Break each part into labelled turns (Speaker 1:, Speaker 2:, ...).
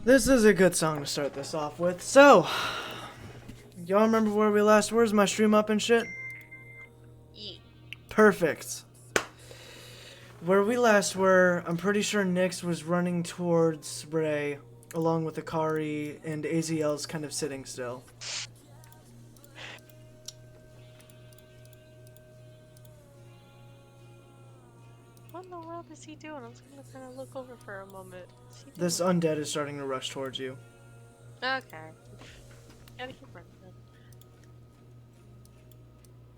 Speaker 1: This is a good song to start this off with. So, y'all remember where we last were? Is my stream up and shit?
Speaker 2: Yeah.
Speaker 1: Perfect. Where we last were, I'm pretty sure Nyx was running towards Ray, along with Akari, and AZL's kind of sitting still.
Speaker 2: What in the world is he doing? I'm just gonna kind of look over for a moment. What's he
Speaker 1: This
Speaker 2: doing?
Speaker 1: undead is starting to rush towards you.
Speaker 2: Okay. Gotta keep running then.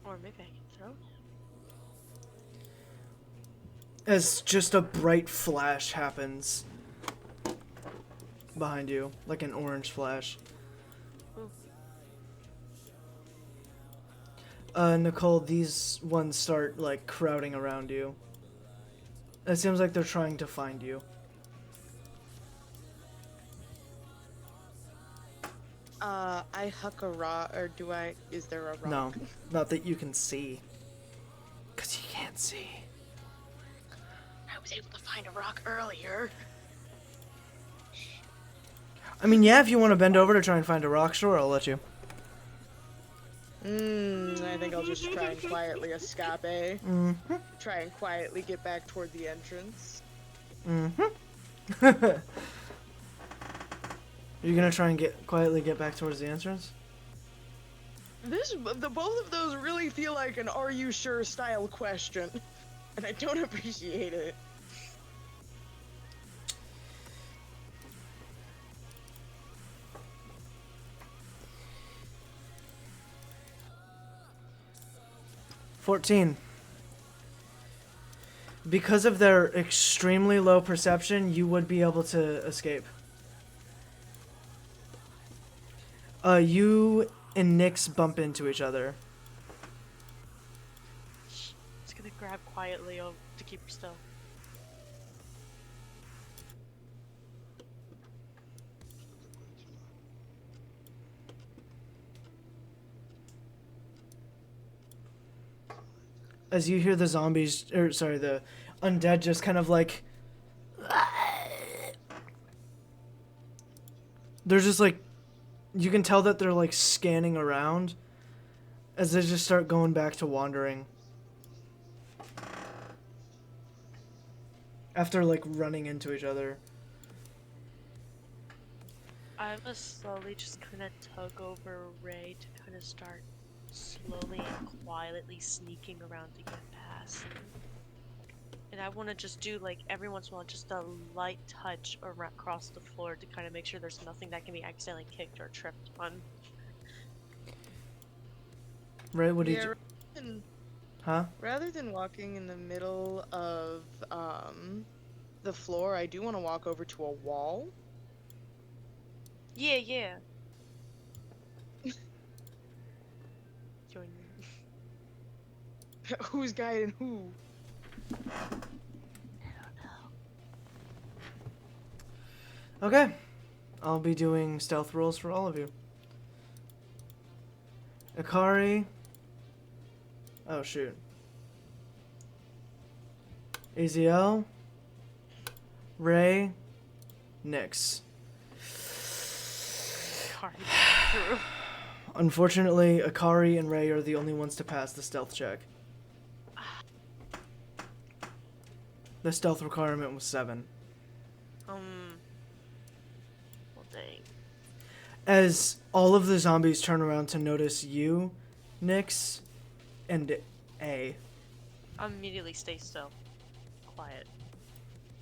Speaker 2: Or maybe I can throw him.
Speaker 1: As just a bright flash happens behind you, like an orange flash.
Speaker 2: Ooh.
Speaker 1: Nicole, these ones start, like, crowding around you. It seems like they're trying to find you.
Speaker 3: I huck a rock, or do I, is there a rock?
Speaker 1: No, not that you can see. Because you can't see.
Speaker 3: I was able to find a rock earlier.
Speaker 1: I mean, yeah, if you want to bend over to try and find a rock, sure, I'll let you.
Speaker 3: I think I'll just try and quietly escape.
Speaker 1: Mm-hmm.
Speaker 3: Try and quietly get back toward the entrance.
Speaker 1: Mm-hmm. You're gonna try and quietly get back towards the entrance?
Speaker 3: The both of those really feel like an "Are you sure?" style question, and I don't appreciate it.
Speaker 1: $14. Because of their extremely low perception, you would be able to escape. You and Nyx bump into each other.
Speaker 2: Just gonna grab quietly to keep her still.
Speaker 1: As you hear the zombies, the undead just kind of like... They're just like... You can tell that they're like scanning around as they just start going back to wandering. After like running into each other.
Speaker 2: I must slowly just kind of tug over Ray to kind of start slowly and quietly sneaking around to get past. And I want to just do, like, every once in a while, just a light touch across the floor to kind of make sure there's nothing that can be accidentally kicked or tripped on.
Speaker 1: Right, what do you do? Huh?
Speaker 3: Rather than walking in the middle of the floor, I do want to walk over to a wall.
Speaker 2: Yeah. Join me.
Speaker 3: Who's guiding who?
Speaker 2: I don't know.
Speaker 1: Okay. I'll be doing stealth rolls for all of you. Akari. Oh, shoot. AZL. Ray. Nyx.
Speaker 2: Sorry, through.
Speaker 1: Unfortunately, Akari and Ray are the only ones to pass the stealth check. The stealth requirement was 7.
Speaker 2: Well, dang.
Speaker 1: As all of the zombies turn around to notice you, Nyx, and A.
Speaker 2: I'll immediately stay still. Quiet.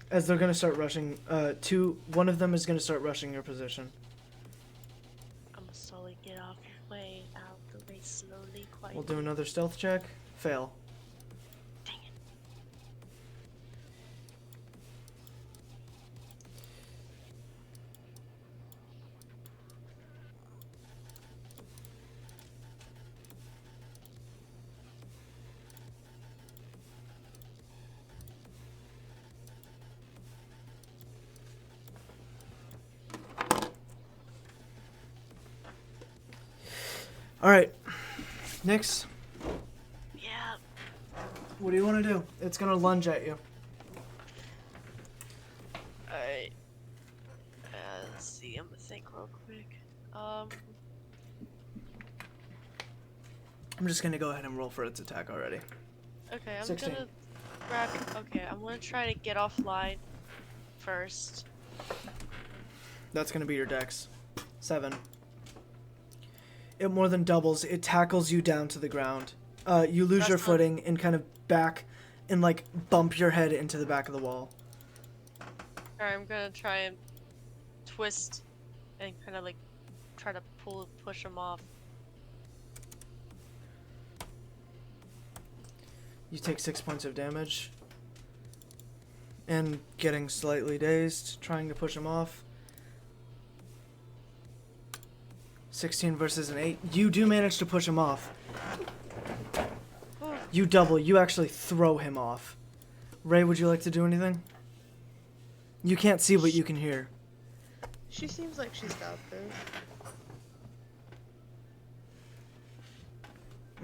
Speaker 1: As they're gonna start rushing, one of them is gonna start rushing your position.
Speaker 2: I'm gonna slowly get out the way, slowly, quietly.
Speaker 1: We'll do another stealth check. Fail.
Speaker 2: Dang it.
Speaker 1: Alright. Nyx,
Speaker 2: Yeah.
Speaker 1: what do you want to do? It's gonna lunge at you.
Speaker 2: Alright. Let's see. I'm gonna think real quick.
Speaker 1: I'm just gonna go ahead and roll for its attack already.
Speaker 2: Okay, I'm
Speaker 1: 16.
Speaker 2: gonna grab. Okay, I'm gonna try to get offline first.
Speaker 1: That's gonna be your dex. 7. It more than doubles. It tackles you down to the ground. You lose your
Speaker 2: That's not-
Speaker 1: footing and kind of back and like bump your head into the back of the wall.
Speaker 2: Alright, I'm gonna try and twist and kind of like try to push him off.
Speaker 1: You take 6 points of damage. And getting slightly dazed, trying to push him off. 16 versus an 8. You do manage to push him off. You double. You actually throw him off. Ray, would you like to do anything? You can't see, but you can hear.
Speaker 3: She seems like she's got this.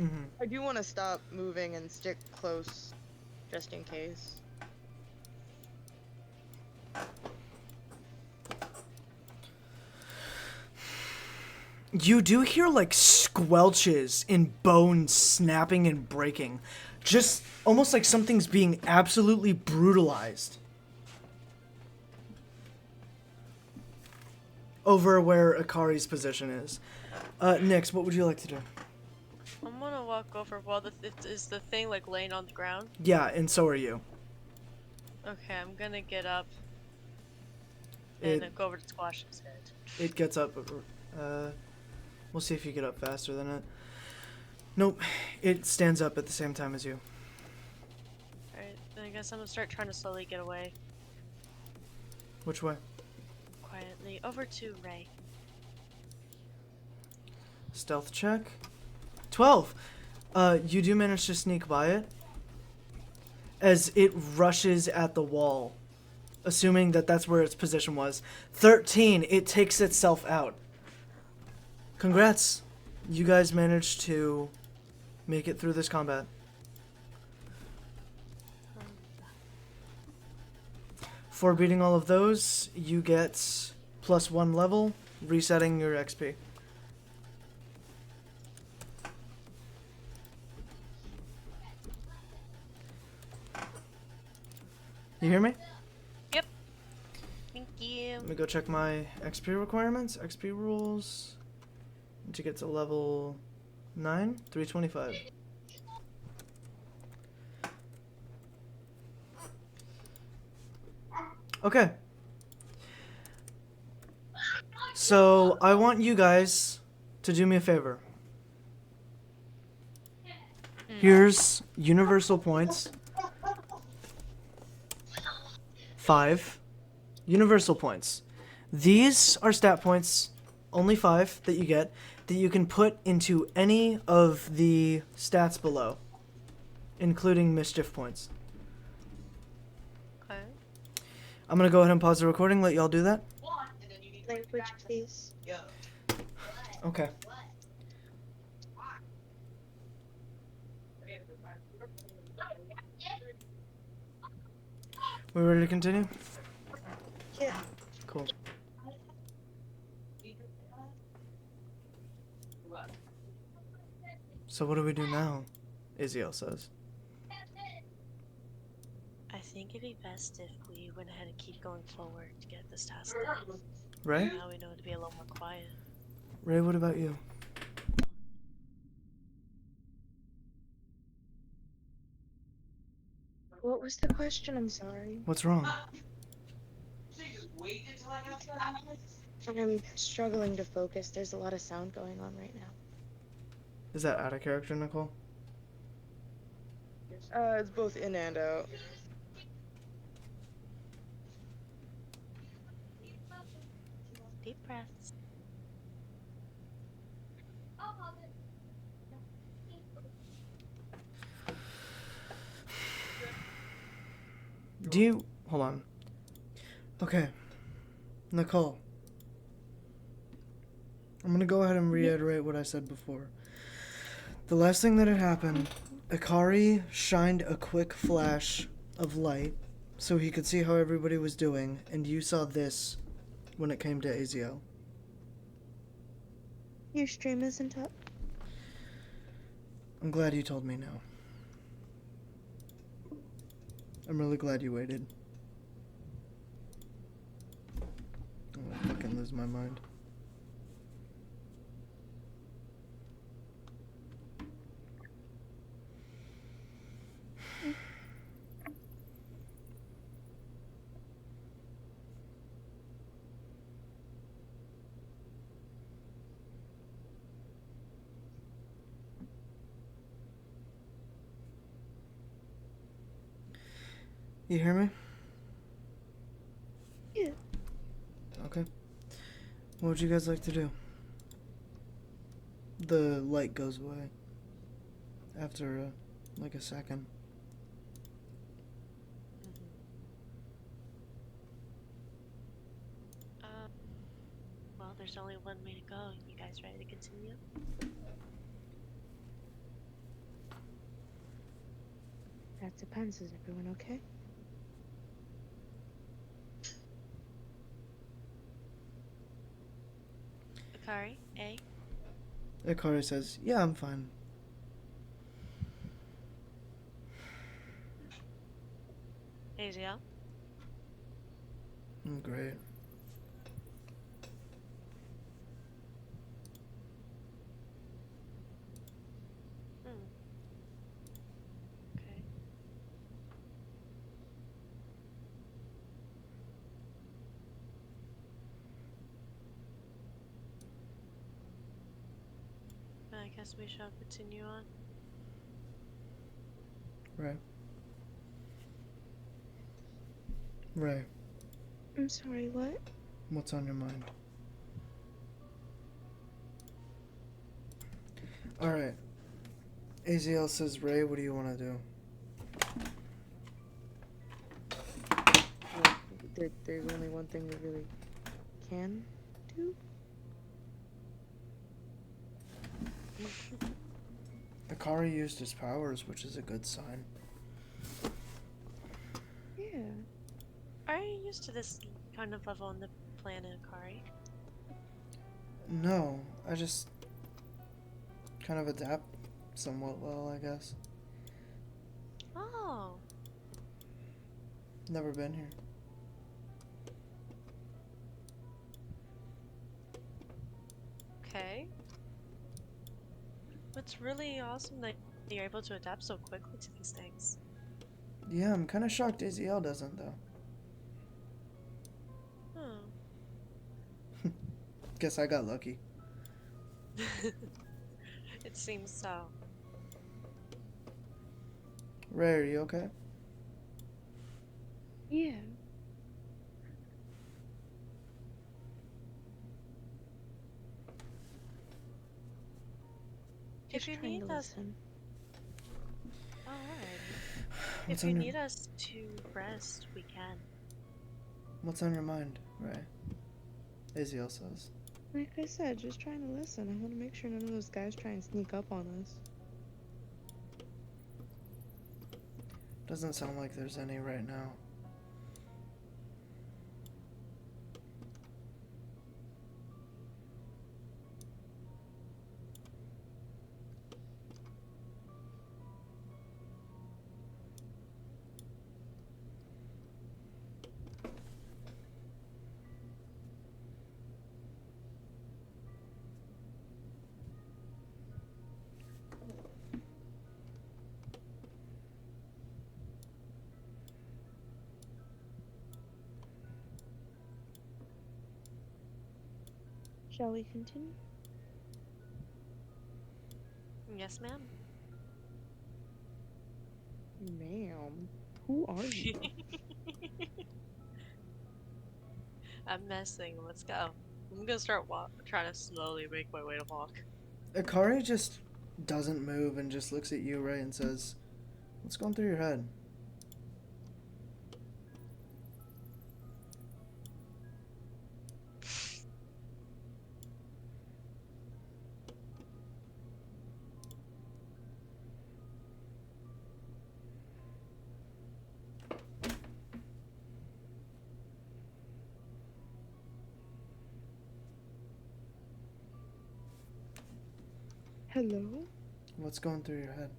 Speaker 1: Mm-hmm.
Speaker 3: I do want to stop moving and stick close, just in case.
Speaker 1: You do hear like squelches and bones snapping and breaking. Just almost like something's being absolutely brutalized. Over where Akari's position is. Nyx, what would you like to do?
Speaker 2: I'm gonna walk over while is the thing like laying on the ground.
Speaker 1: Yeah, and so are you.
Speaker 2: Okay, I'm gonna get up and then go over to squash his head.
Speaker 1: It gets up. We'll see if you get up faster than it. Nope. It stands up at the same time as you.
Speaker 2: Alright, then I guess I'm gonna start trying to slowly get away.
Speaker 1: Which way?
Speaker 2: Quietly. Over to Ray.
Speaker 1: Stealth check. 12. You do manage to sneak by it. As it rushes at the wall. Assuming that that's where its position was. 13. It takes itself out. Congrats. You guys managed to make it through this combat. For beating all of those, you get +1 level, resetting your XP. You hear me?
Speaker 2: Yep. Thank you.
Speaker 1: Let me go check my XP requirements. XP rules. To get to level 9, 325. Okay. So, I want you guys to do me a favor. Here's universal points. 5. Universal points. These are stat points, only 5 that you get, that you can put into any of the stats below, including mischief points.
Speaker 2: Okay.
Speaker 1: I'm going to go ahead and pause the recording, let y'all do that.
Speaker 3: Language, please.
Speaker 1: Okay. We ready to continue?
Speaker 3: Yeah.
Speaker 1: Cool. So what do we do now? Izziel says.
Speaker 2: I think it'd be best if we went ahead and keep going forward to get this task done.
Speaker 1: Ray?
Speaker 2: Now we know to be a little more quiet.
Speaker 1: Ray, what about you?
Speaker 3: What was the question? I'm sorry.
Speaker 1: What's wrong?
Speaker 3: I'm struggling to focus. There's a lot of sound going on right now.
Speaker 1: Is that out of character, Nicole?
Speaker 3: It's both in and out.
Speaker 2: Deep breaths.
Speaker 1: Do you... Hold on. Okay. Nicole. I'm gonna go ahead and reiterate what I said before. The last thing that had happened, Akari shined a quick flash of light so he could see how everybody was doing, and you saw this when it came to AZL.
Speaker 3: Your stream isn't up.
Speaker 1: I'm glad you told me now. I'm really glad you waited. I'm gonna fucking lose my mind. You hear me?
Speaker 3: Yeah.
Speaker 1: Okay. What would you guys like to do? The light goes away after like a second.
Speaker 2: Well, there's only one way to go. You guys ready to continue?
Speaker 3: That depends. Is everyone okay?
Speaker 2: Akari, A.
Speaker 1: Akari says, "Yeah, I'm fine."
Speaker 2: Aziel.
Speaker 1: I'm great.
Speaker 2: Okay. I guess we shall continue on.
Speaker 1: Right. Right.
Speaker 3: I'm sorry, what?
Speaker 1: What's on your mind? Alright. AZL says, Ray, what do you want to do?
Speaker 3: Well, there's only one thing we really can do.
Speaker 1: Akari used his powers, which is a good sign.
Speaker 3: Yeah.
Speaker 2: Are you used to this kind of level on the planet, Akari?
Speaker 1: No, I just kind of adapt somewhat well, I guess.
Speaker 2: Oh.
Speaker 1: Never been here.
Speaker 2: Okay. It's really awesome that you're able to adapt so quickly to these things.
Speaker 1: Yeah, I'm kind of shocked AZL doesn't, though.
Speaker 2: Hmm.
Speaker 1: Guess I got lucky.
Speaker 2: It seems so.
Speaker 1: Ray, are you okay?
Speaker 3: Yeah.
Speaker 2: If
Speaker 3: Just
Speaker 2: you
Speaker 3: trying
Speaker 2: need
Speaker 3: to
Speaker 2: us,
Speaker 3: listen.
Speaker 2: alright.
Speaker 1: What's
Speaker 2: If you
Speaker 1: on your
Speaker 2: need us to rest, we can.
Speaker 1: What's on your mind, Ray? AZL says.
Speaker 3: Like I said, just trying to listen. I want to make sure none of those guys try and sneak up on us.
Speaker 1: Doesn't sound like there's any right now.
Speaker 3: Shall we continue?
Speaker 2: Yes, ma'am.
Speaker 3: Ma'am, who are you?
Speaker 2: I'm messing. Let's go. I'm gonna start trying to slowly make my way to walk.
Speaker 1: Akari just doesn't move and just looks at you, Ray, and says, "What's going through your head?"
Speaker 3: Hello?
Speaker 1: What's going through your head?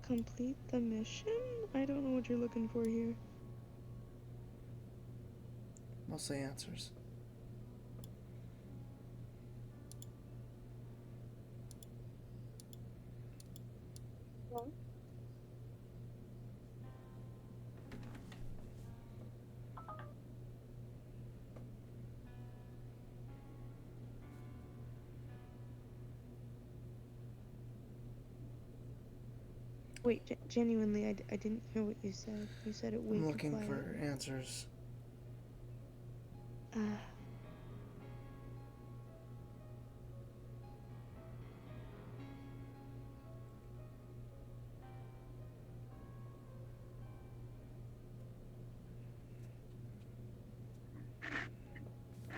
Speaker 3: Complete the mission? I don't know what you're looking for here.
Speaker 1: Mostly answers.
Speaker 3: What? Wait, genuinely, I didn't hear what you said. You said it way
Speaker 1: I'm
Speaker 3: too
Speaker 1: looking
Speaker 3: quiet.
Speaker 1: for answers.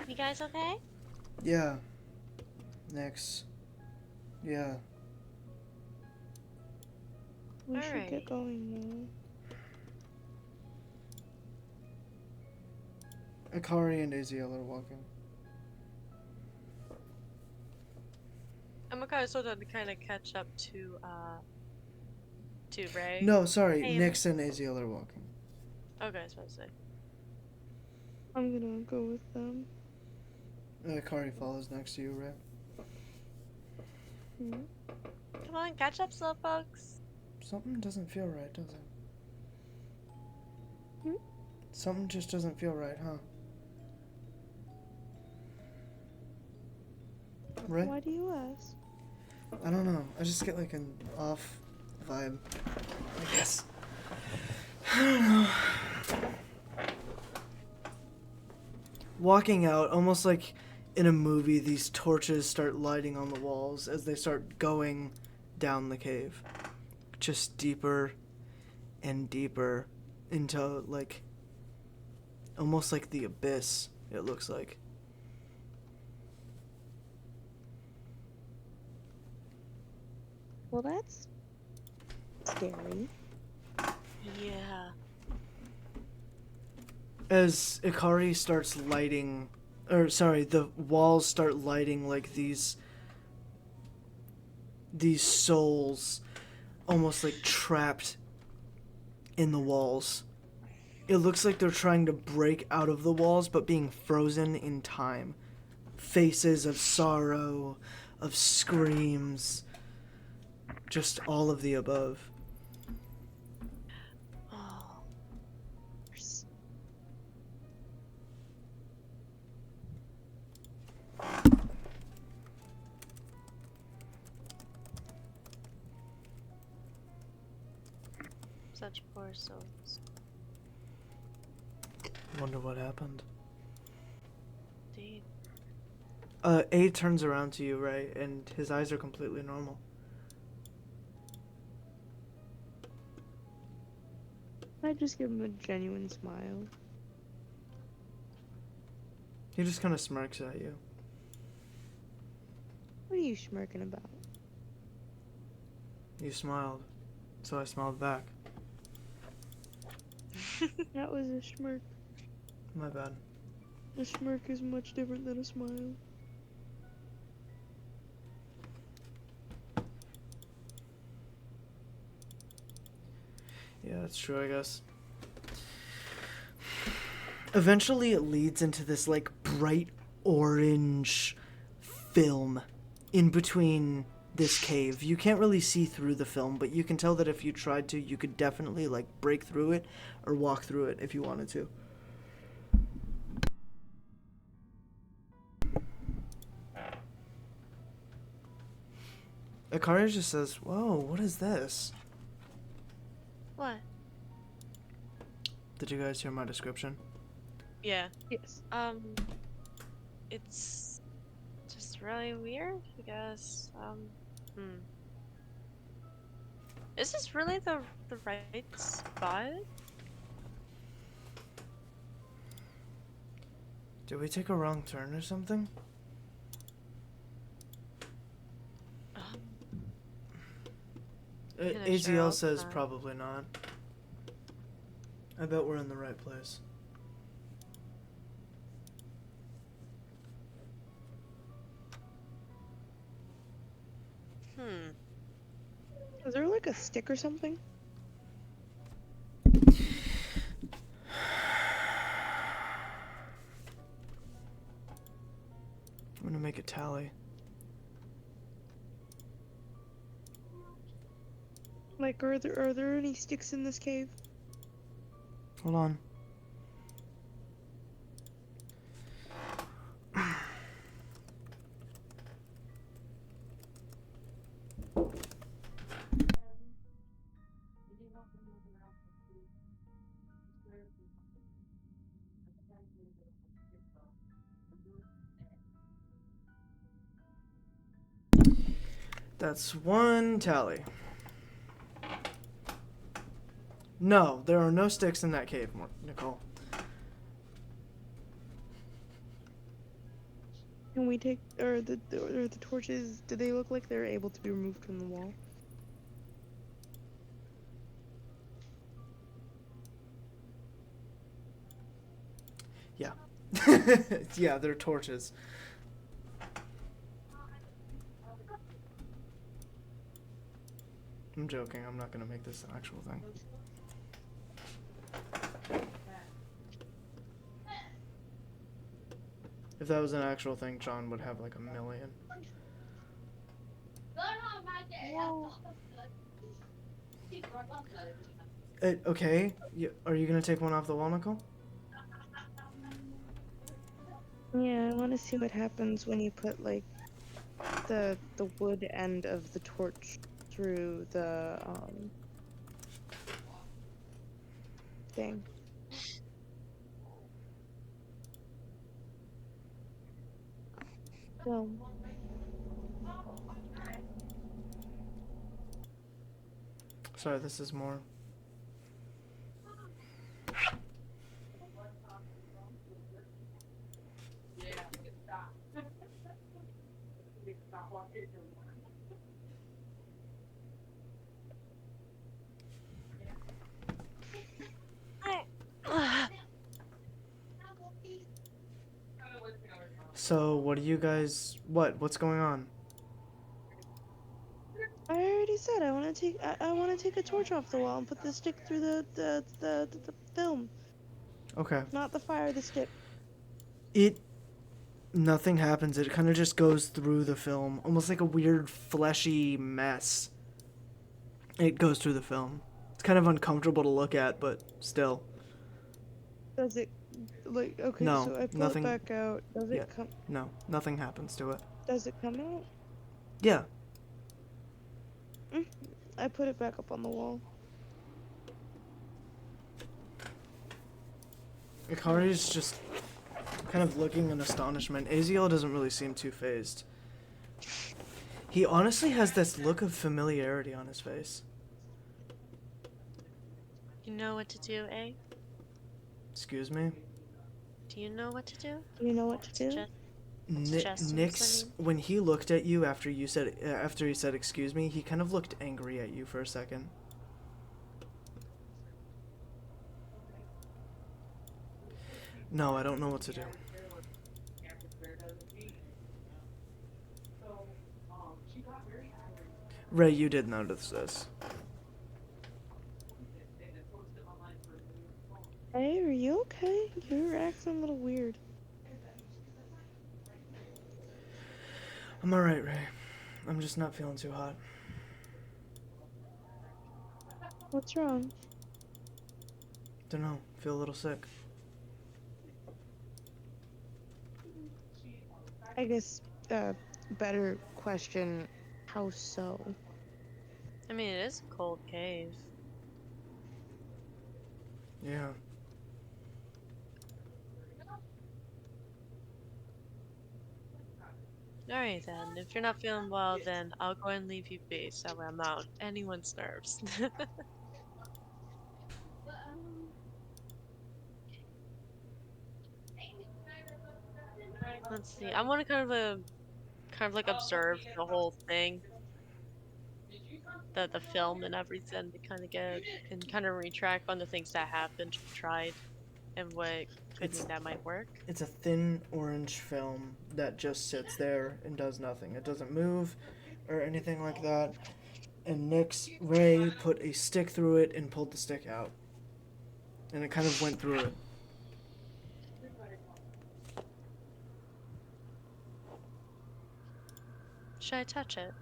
Speaker 2: You guys okay?
Speaker 1: Yeah. Next. Yeah.
Speaker 3: We should
Speaker 2: Alright.
Speaker 3: get going
Speaker 1: Akari and Aziel are walking.
Speaker 2: I'm okay, so to kind of catch up to Ray.
Speaker 1: No, sorry.
Speaker 2: Hey,
Speaker 1: Nyx and Aziel are walking.
Speaker 2: Okay, I was about to say.
Speaker 3: now. I'm gonna go with them.
Speaker 1: Akari follows next to you, Ray.
Speaker 3: Hmm.
Speaker 2: Come on, catch up, slow folks.
Speaker 1: Something doesn't feel right, does it?
Speaker 3: Hmm?
Speaker 1: Something just doesn't feel right, huh? Ray?
Speaker 3: Why do you ask?
Speaker 1: I don't know. I just get like an off vibe. I guess. I don't know. Walking out, almost like in a movie, these torches start lighting on the walls as they start going down the cave. Just deeper and deeper into like almost like the abyss, it looks like.
Speaker 3: Well, that's scary.
Speaker 2: Yeah.
Speaker 1: As Ikari starts lighting, or sorry, the walls start lighting like these souls almost like trapped in the walls. It looks like they're trying to break out of the walls but being frozen in time. Faces of sorrow, of screams, just all of the above.
Speaker 2: Oh. Such poor souls.
Speaker 1: Wonder what happened.
Speaker 2: Indeed.
Speaker 1: A turns around to you, right, and his eyes are completely normal.
Speaker 3: I just give him a genuine smile.
Speaker 1: He just kind of smirks at you.
Speaker 3: What are you smirking about?
Speaker 1: You smiled, so I smiled back.
Speaker 3: That was a smirk.
Speaker 1: My bad.
Speaker 3: A smirk is much different than a smile.
Speaker 1: Yeah, that's true, I guess. Eventually it leads into this like bright orange film in between this cave. You can't really see through the film, but you can tell that if you tried to, you could definitely like break through it or walk through it if you wanted to. Akari just says, "Whoa, what is this?"
Speaker 2: What?
Speaker 1: Did you guys hear my description?
Speaker 2: Yeah.
Speaker 3: Yes.
Speaker 2: It's just really weird, I guess. Is this really the right spot?
Speaker 1: Did we take a wrong turn or something?
Speaker 2: Yeah,
Speaker 1: AZL
Speaker 2: sure,
Speaker 1: says
Speaker 2: fine.
Speaker 1: probably not. I bet we're in the right place.
Speaker 2: Hmm.
Speaker 3: Is there like a stick or something?
Speaker 1: I'm gonna make a tally.
Speaker 3: Like, are there any sticks in this cave?
Speaker 1: Hold on. That's one tally. No, there are no sticks in that cave, Nicole.
Speaker 3: Can we take, or the torches, do they look like they're able to be removed from the wall?
Speaker 1: Yeah. Yeah, they're torches. I'm joking. I'm not gonna make this an actual thing. If that was an actual thing, John would have like 1,000,000. Okay. Are you gonna take one off the wall, Nicole?
Speaker 3: Yeah, I want to see what happens when you put like the wood end of the torch through the thing. So
Speaker 1: Sorry, this is more. So, what do you guys? What's going on?
Speaker 3: I already said I want to take I want to take a torch off the wall and put the stick through the film,
Speaker 1: Okay.
Speaker 3: not the fire, the stick.
Speaker 1: Nothing happens. It kind of just goes through the film, almost like a weird fleshy mess. It goes through the film. It's kind of uncomfortable to look at, but still.
Speaker 3: Does it like okay?
Speaker 1: No,
Speaker 3: So I pull
Speaker 1: nothing.
Speaker 3: it back out. Does
Speaker 1: Yeah,
Speaker 3: it come?
Speaker 1: no, nothing happens to it.
Speaker 3: Does it come out?
Speaker 1: Yeah.
Speaker 3: I put it back up on the wall.
Speaker 1: Ikari's just kind of looking in astonishment. Aziel doesn't really seem too phased. He honestly has this look of familiarity on his face.
Speaker 2: You know what to do, eh?
Speaker 1: Excuse me?
Speaker 2: Do you know what to do?
Speaker 3: Do you know what to do?
Speaker 2: Suggestions, I mean.
Speaker 1: When he looked at you after he said excuse me, he kind of looked angry at you for a second. No, I don't know what to do. Ray, you did notice this.
Speaker 3: Hey, are you okay? You're acting a little weird.
Speaker 1: I'm alright, Ray. I'm just not feeling too hot.
Speaker 3: What's wrong?
Speaker 1: Don't know. Feel a little sick.
Speaker 3: I guess better question. How so?
Speaker 2: I mean, it is a cold cave.
Speaker 1: Yeah.
Speaker 2: Alright then, if you're not feeling well, then I'll go and leave you be, so that way I'm not on anyone's nerves. Let's see. I want to kind of like observe the whole thing, the film and everything to kind of get and kind of retract on the things that have been tried and what could
Speaker 1: It's
Speaker 2: mean that might work.
Speaker 1: it's a thin orange film that just sits there and does nothing. It doesn't move or anything like that. And Ray put a stick through it and pulled the stick out. And it kind of went through it.
Speaker 2: Should I touch it?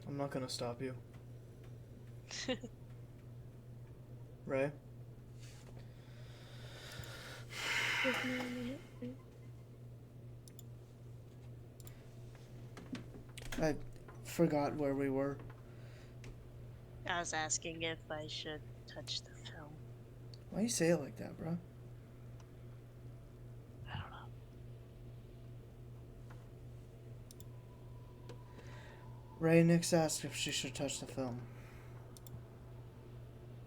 Speaker 1: I'm not gonna stop you. Ray?
Speaker 3: Give me a minute, please.
Speaker 1: I forgot where we were.
Speaker 2: I was asking if I should touch the film.
Speaker 1: Why you say it like that, bro?
Speaker 2: I don't know.
Speaker 1: Ray, Nix asked if she should touch the film.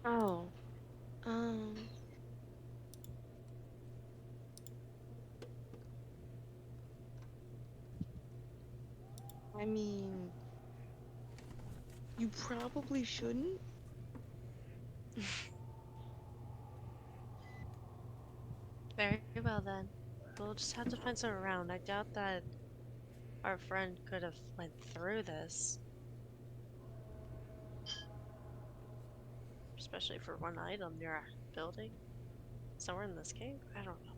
Speaker 3: Oh. I mean, you probably shouldn't.
Speaker 2: Very well then. We'll just have to find some around. I doubt that our friend could have went through this. Especially for one item near a building. Somewhere in this cave? I don't know.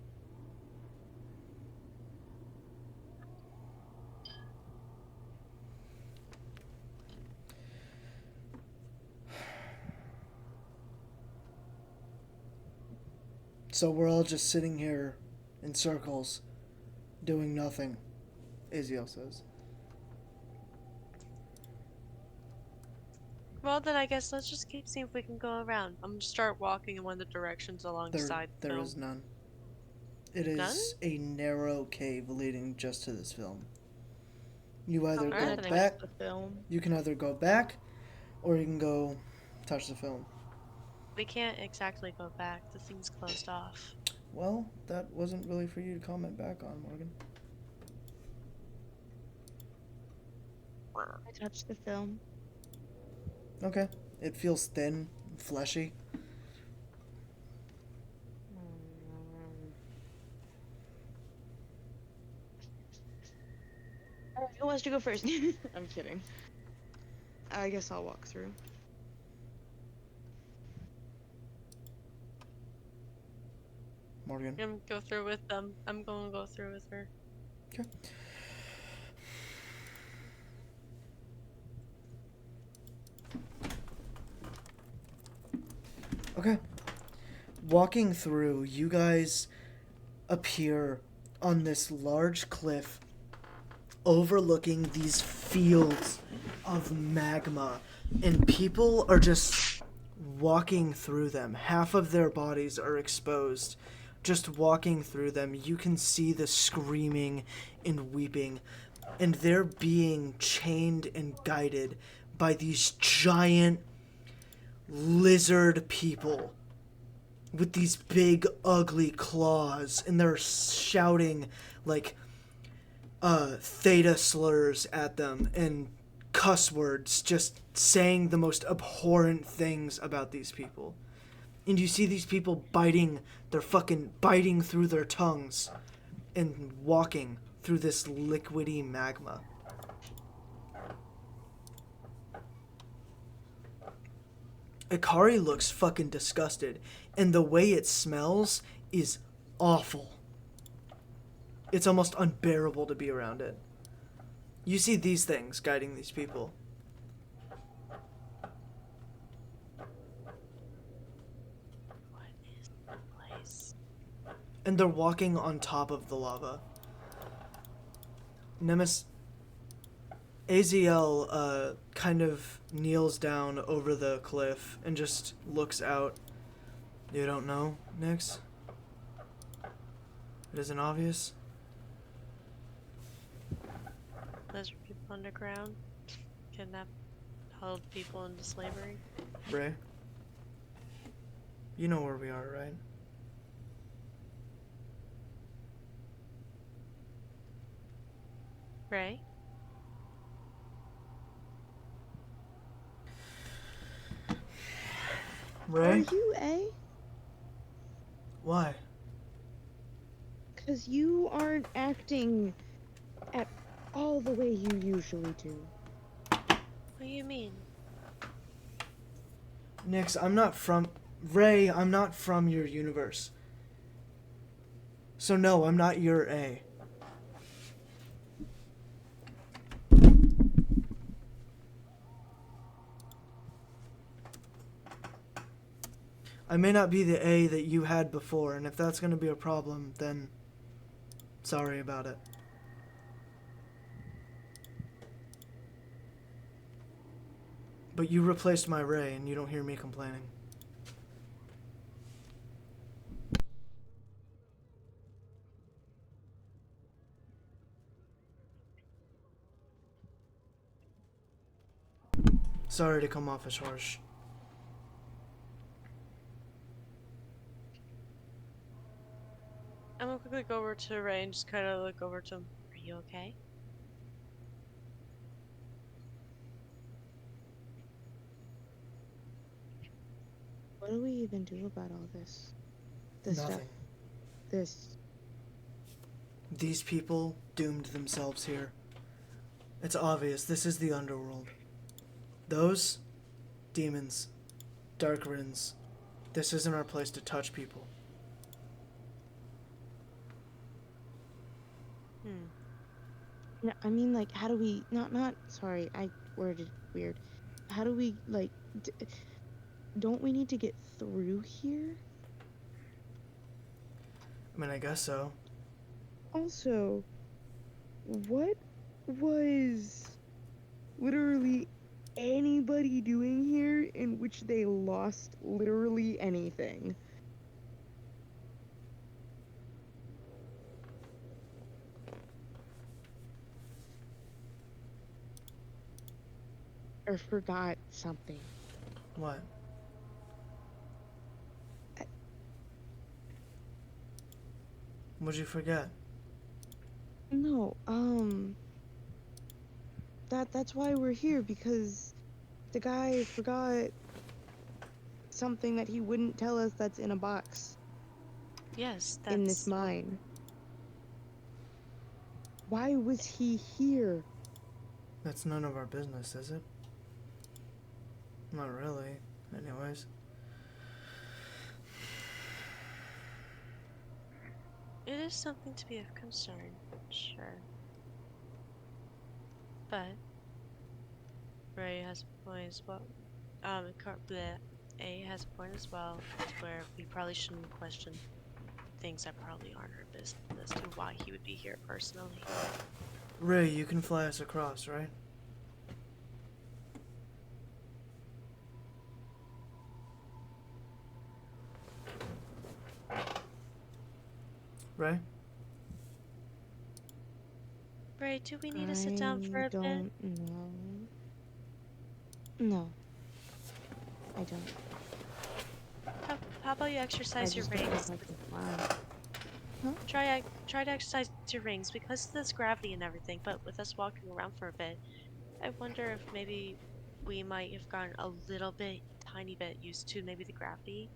Speaker 1: So we're all just sitting here in circles, doing nothing, Aziel says.
Speaker 2: Well, then I guess let's just keep seeing if we can go around. I'm gonna start walking in one of the directions alongside the
Speaker 1: There
Speaker 2: film.
Speaker 1: is none. It is
Speaker 2: None?
Speaker 1: a narrow cave leading just to this film. You either
Speaker 2: I'm
Speaker 1: go
Speaker 2: gonna touch
Speaker 1: back,
Speaker 3: The film.
Speaker 1: you can either go back, or you can go touch the film.
Speaker 2: We can't exactly go back. The thing's closed off.
Speaker 1: Well, that wasn't really for you to comment back on, Morgan.
Speaker 3: I touched the film.
Speaker 1: Okay. It feels thin, and fleshy.
Speaker 3: Alright, who wants to go first? I'm kidding. I guess I'll walk through.
Speaker 1: Morgan.
Speaker 2: I'm gonna go through with them. I'm gonna go through with her.
Speaker 1: Okay. Okay. Walking through, you guys appear on this large cliff overlooking these fields of magma, and people are just walking through them. Half of their bodies are exposed. Just walking through them, you can see the screaming and weeping, and they're being chained and guided by these giant lizard people with these big ugly claws, and they're shouting like theta slurs at them and cuss words, just saying the most abhorrent things about these people. And you see these people biting through their tongues and walking through this liquidy magma. Ikari looks fucking disgusted, and the way it smells is awful. It's almost unbearable to be around it. You see these things guiding these people.
Speaker 2: What is the place?
Speaker 1: And they're walking on top of the lava. Aziel kind of kneels down over the cliff and just looks out. You don't know, Nyx? It isn't obvious?
Speaker 2: Lizard people underground? Kidnap, held people into slavery?
Speaker 1: Ray? You know where we are, right?
Speaker 2: Ray?
Speaker 1: Ray?
Speaker 3: Are you A?
Speaker 1: Why?
Speaker 3: Because you aren't acting at all the way you usually do.
Speaker 2: What do you mean?
Speaker 1: Nix, I'm not from... Ray, I'm not from your universe. So no, I'm not your A. I may not be the A that you had before, and if that's going to be a problem, then sorry about it. But you replaced my Ray, and you don't hear me complaining. Sorry to come off as harsh.
Speaker 2: I'm gonna quickly go over to Ray and just kind of look over to him. Are you okay?
Speaker 3: What do we even do about all this? This stuff.
Speaker 1: Nothing.
Speaker 3: This.
Speaker 1: These people doomed themselves here. It's obvious, this is the underworld. Those, demons, dark rins. This isn't our place to touch people.
Speaker 3: No, I mean, like, how do we. Not. Sorry, I worded it weird. How do we, like. Don't we need to get through here?
Speaker 1: I mean, I guess so.
Speaker 3: Also, what was literally anybody doing here in which they lost literally anything? Or forgot something.
Speaker 1: What? What'd you forget?
Speaker 3: No, that's why we're here, because the guy forgot something that he wouldn't tell us that's in a box
Speaker 2: Yes,
Speaker 3: in this mine. Why was he here?
Speaker 1: That's none of our business, is it? Not really, anyways.
Speaker 2: It is something to be of concern, sure. But Ray has a point as well. A has a point as well, where we probably shouldn't question things that probably aren't our business as to why he would be here personally.
Speaker 1: Ray, you can fly us across, right? Ray?
Speaker 2: Ray, do we need to sit down for a bit?
Speaker 3: I don't know. No. I don't.
Speaker 2: How about you exercise your rings? Try to exercise your rings because of this gravity and everything, but with us walking around for a bit, I wonder if maybe we might have gotten a little bit, tiny bit used to maybe the gravity.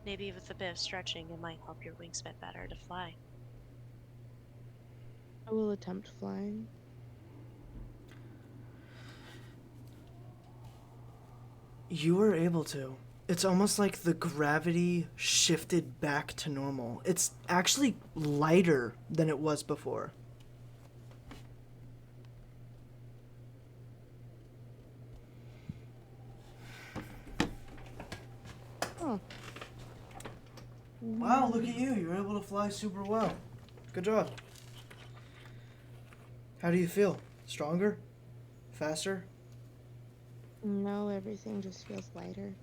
Speaker 2: Maybe with a bit of stretching, it might help your wings a bit better to fly.
Speaker 3: I will attempt flying.
Speaker 1: You were able to. It's almost like the gravity shifted back to normal. It's actually lighter than it was before.
Speaker 3: Oh.
Speaker 1: Wow, look at you. You're able to fly super well. Good job. How do you feel? Stronger? Faster?
Speaker 3: No, everything just feels lighter.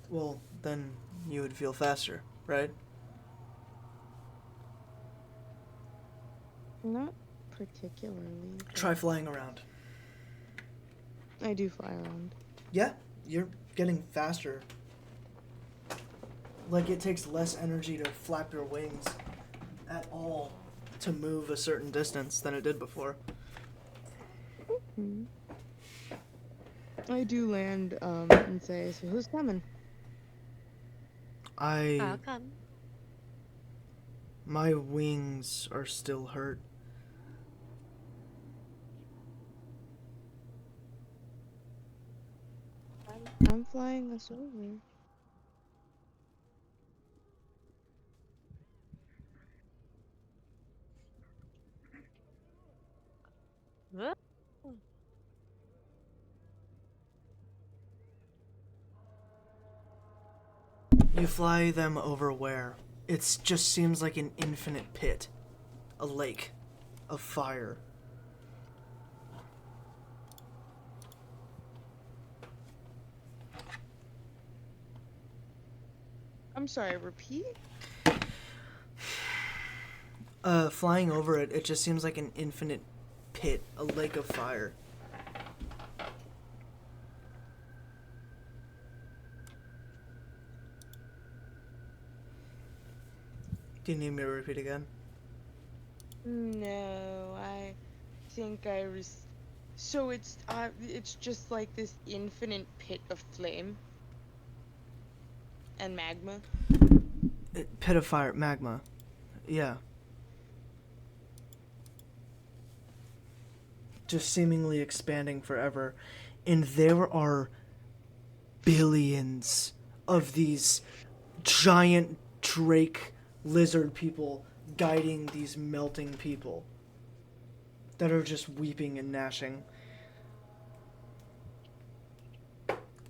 Speaker 1: Well, then you would feel faster, right?
Speaker 3: Not particularly.
Speaker 1: Try flying around.
Speaker 3: I do fly around.
Speaker 1: Yeah, you're getting faster. Like it takes less energy to flap your wings at all to move a certain distance than it did before.
Speaker 3: Mm-hmm. I do land and say, so who's coming?
Speaker 2: I'll come.
Speaker 1: My wings are still hurt.
Speaker 3: I'm flying us over.
Speaker 2: Huh?
Speaker 1: You fly them over where? It just seems like an infinite pit. A lake of fire.
Speaker 3: I'm sorry, repeat?
Speaker 1: Flying over it, it just seems like an infinite pit, a lake of fire. Do you need me to repeat again?
Speaker 3: No, I think I was. So it's just like this infinite pit of flame and magma.
Speaker 1: Pit of fire, magma. Yeah. Just seemingly expanding forever. And there are billions of these giant drake lizard people guiding these melting people that are just weeping and gnashing,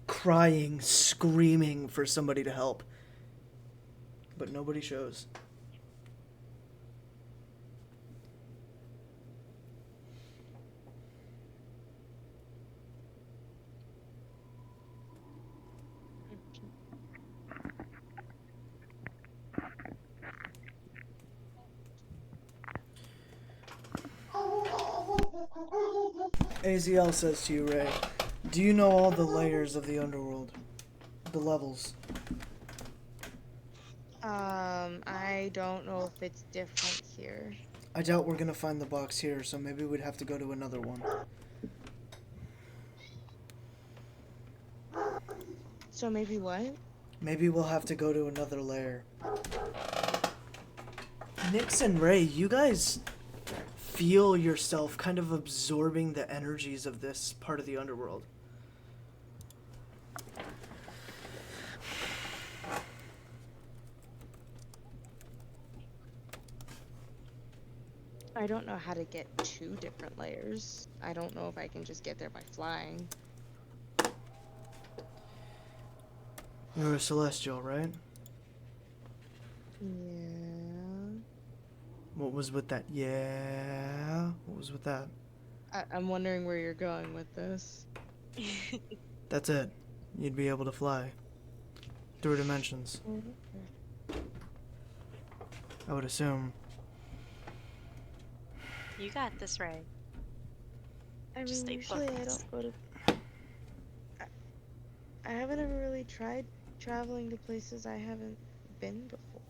Speaker 1: crying, screaming for somebody to help. But nobody shows. AZL says to you, Ray, do you know all the layers of the underworld? The levels?
Speaker 3: I don't know if it's different here.
Speaker 1: I doubt we're gonna find the box here, so maybe we'd have to go to another one.
Speaker 3: So maybe what?
Speaker 1: Maybe we'll have to go to another layer. Nyx and Ray, you guys feel yourself kind of absorbing the energies of this part of the underworld.
Speaker 3: I don't know how to get 2 different layers. I don't know if I can just get there by flying.
Speaker 1: You're a celestial, right?
Speaker 3: Yeah.
Speaker 1: What was with that? Yeah. What was with that?
Speaker 3: I'm wondering where you're going with this.
Speaker 1: That's it. You'd be able to fly. Through dimensions. I would assume.
Speaker 2: You got this, Ray.
Speaker 3: I
Speaker 2: Just
Speaker 3: mean,
Speaker 2: stay
Speaker 3: usually I
Speaker 2: focused.
Speaker 3: don't go to. I haven't ever really tried traveling to places I haven't been before.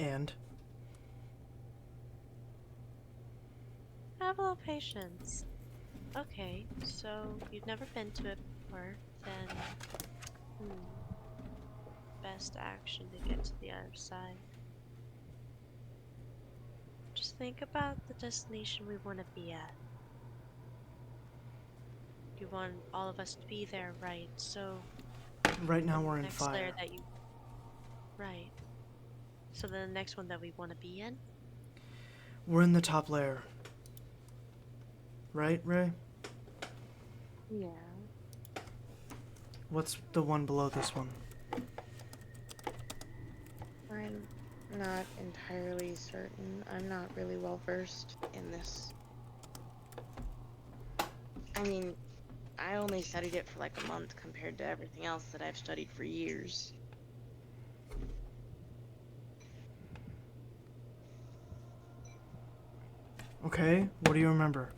Speaker 1: And?
Speaker 2: Have a little patience. Okay, so you've never been to it before, then best action to get to the other side. Just think about the destination we want to be at. You want all of us to be there, right? So
Speaker 1: Right now
Speaker 2: the
Speaker 1: we're in
Speaker 2: next
Speaker 1: fire.
Speaker 2: layer that you right. So then the next one that we want to be in?
Speaker 1: We're in the top layer. Right, Ray?
Speaker 3: Yeah.
Speaker 1: What's the one below this one?
Speaker 3: I'm not entirely certain. I'm not really well versed in this. I mean, I only studied it for like a month compared to everything else that I've studied for years.
Speaker 1: Okay, what do you remember?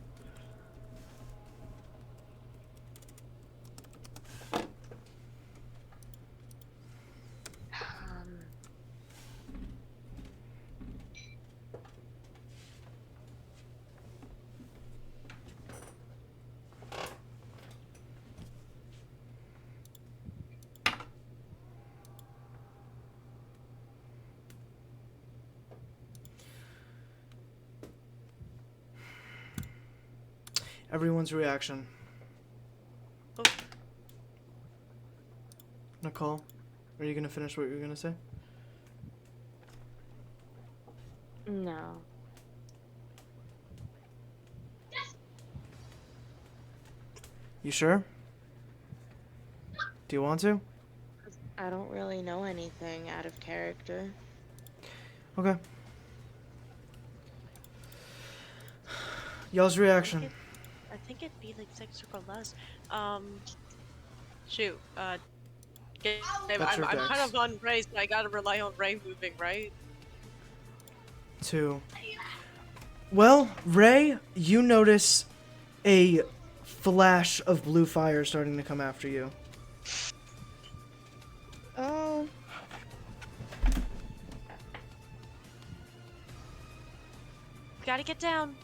Speaker 3: Um,
Speaker 1: Everyone's reaction.
Speaker 2: Oh.
Speaker 1: Nicole, are you gonna finish what you were gonna say?
Speaker 3: No.
Speaker 1: You sure? Do you want to?
Speaker 3: I don't really know anything out of character.
Speaker 1: Okay. Y'all's reaction.
Speaker 2: I think it'd be like 6 or less. Shoot.
Speaker 1: That's your
Speaker 2: I'm kind
Speaker 1: dex.
Speaker 2: of on Ray, so I gotta rely on Ray moving, right?
Speaker 1: 2. Well, Ray, you notice a flash of blue fire starting to come after you.
Speaker 3: Oh.
Speaker 2: Gotta get down.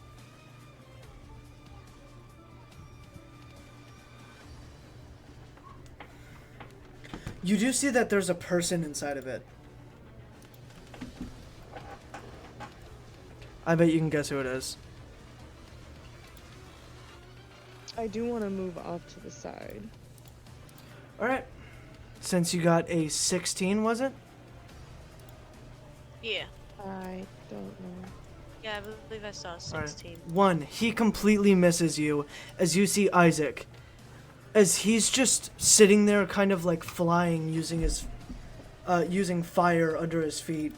Speaker 1: You do see that there's a person inside of it. I bet you can guess who it is.
Speaker 3: I do want to move off to the side.
Speaker 1: Alright. Since you got a 16, was it?
Speaker 2: Yeah.
Speaker 3: I don't know.
Speaker 2: Yeah, I believe I saw 16.
Speaker 1: 1. He completely misses you as you see Isaac. As he's just sitting there kind of like flying using his using fire under his feet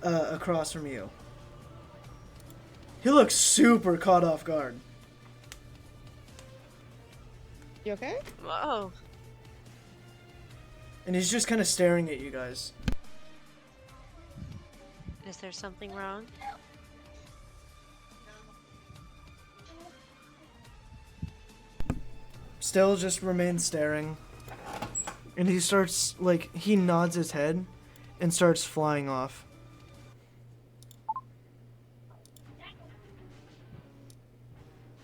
Speaker 1: across from you. He looks super caught off guard.
Speaker 3: You okay?
Speaker 2: Whoa.
Speaker 1: And he's just kind of staring at you guys.
Speaker 2: Is there something wrong?
Speaker 1: Still just remains staring. And he starts, like, he nods his head and starts flying off.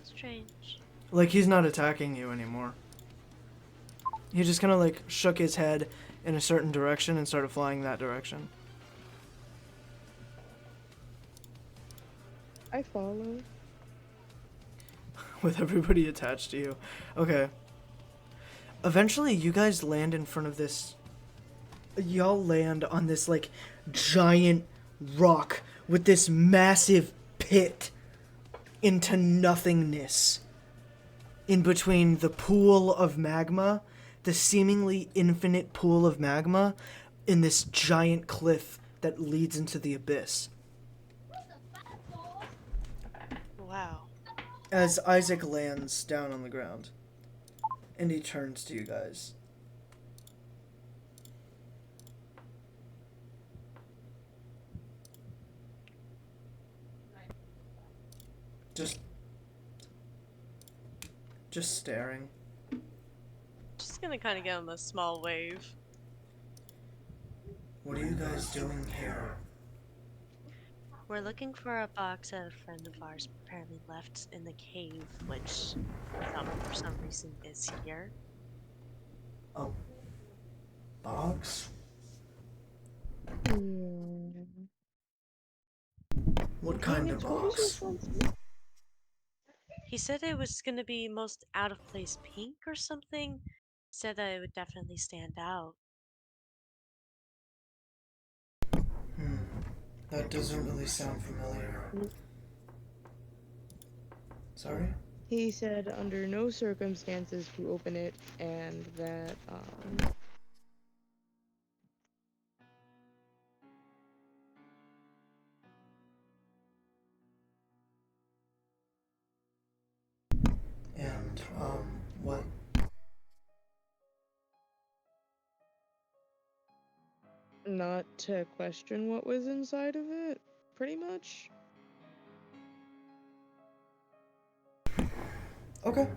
Speaker 2: Strange.
Speaker 1: Like, he's not attacking you anymore. He just kind of, like, shook his head in a certain direction and started flying that direction.
Speaker 3: I follow.
Speaker 1: With everybody attached to you. Okay. Eventually, you guys land in front of this... Y'all land on this, like, giant rock with this massive pit into nothingness. In between the pool of magma, the seemingly infinite pool of magma, and this giant cliff that leads into the abyss.
Speaker 2: Wow.
Speaker 1: As Isaac lands down on the ground, and he turns to you guys. Just staring.
Speaker 2: Just gonna kind of get on a small wave.
Speaker 1: What are you guys doing here?
Speaker 2: We're looking for a box that a friend of ours apparently left in the cave, which for some reason is here.
Speaker 1: A box?
Speaker 3: Yeah.
Speaker 1: What kind
Speaker 3: Damn
Speaker 1: of
Speaker 3: it, what was your
Speaker 1: box?
Speaker 3: friend's-
Speaker 2: He said it was gonna be most out of place pink or something. Said that it would definitely stand out.
Speaker 1: That doesn't really sound familiar. Sorry?
Speaker 3: He said under no circumstances to open it, and that
Speaker 1: And, what?
Speaker 3: not to question what was inside of it, pretty much.
Speaker 1: Okay.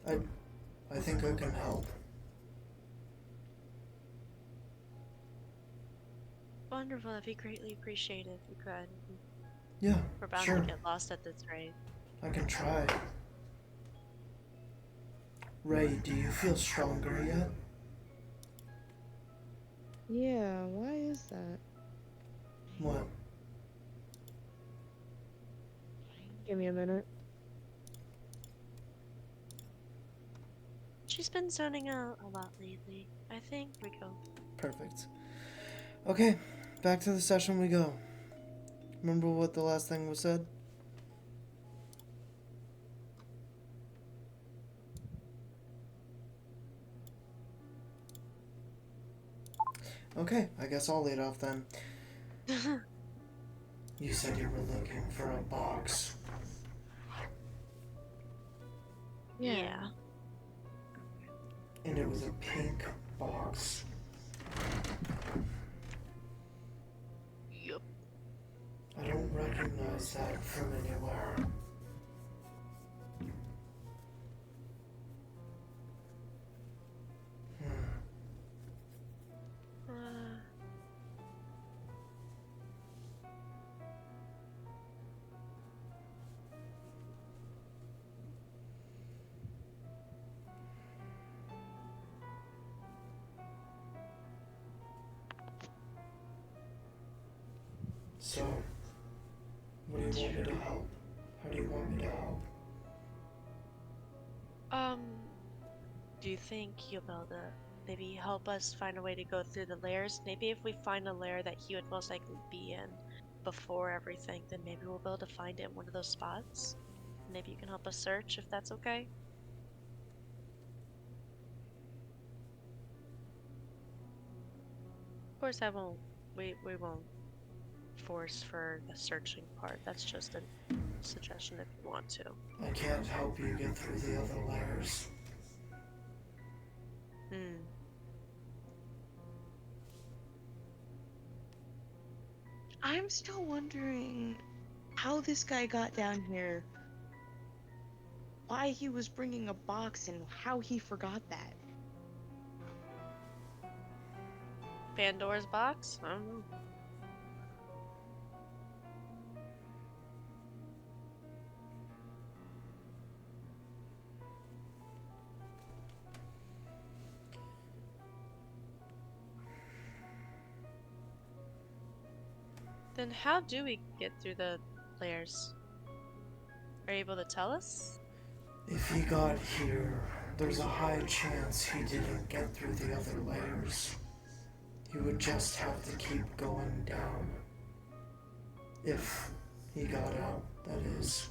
Speaker 1: I think I can help.
Speaker 2: Wonderful, that'd be greatly appreciated if you could.
Speaker 1: Yeah,
Speaker 2: We're bound
Speaker 1: sure.
Speaker 2: to get lost at this rate.
Speaker 1: I can try. Ray, do you feel stronger yet?
Speaker 3: Yeah, why is that?
Speaker 1: What?
Speaker 3: Give me a minute.
Speaker 2: She's been zoning out a lot lately. I think we go.
Speaker 1: Perfect. Okay, back to the session we go. Remember what the last thing was said? Okay, I guess I'll lead off then. You said you were looking for a box.
Speaker 2: Yeah.
Speaker 1: And it was a pink box.
Speaker 2: Yup.
Speaker 1: I don't recognize that from anywhere. So, what do you want me to help? How do you want me to help?
Speaker 2: Do you think you'll be able to maybe help us find a way to go through the layers? Maybe if we find a layer that he would most likely be in before everything, then maybe we'll be able to find it in one of those spots. Maybe you can help us search if that's okay. Of course, I won't. We won't force for the searching part. That's just a suggestion if you want to.
Speaker 1: I can't help you get through the other layers.
Speaker 3: I'm still wondering how this guy got down here, why he was bringing a box, and how he forgot that.
Speaker 2: Pandora's box? I don't know. Then how do we get through the layers? Are you able to tell us?
Speaker 1: If he got here, there's a high chance he didn't get through the other layers. He would just have to keep going down. If he got out, that is.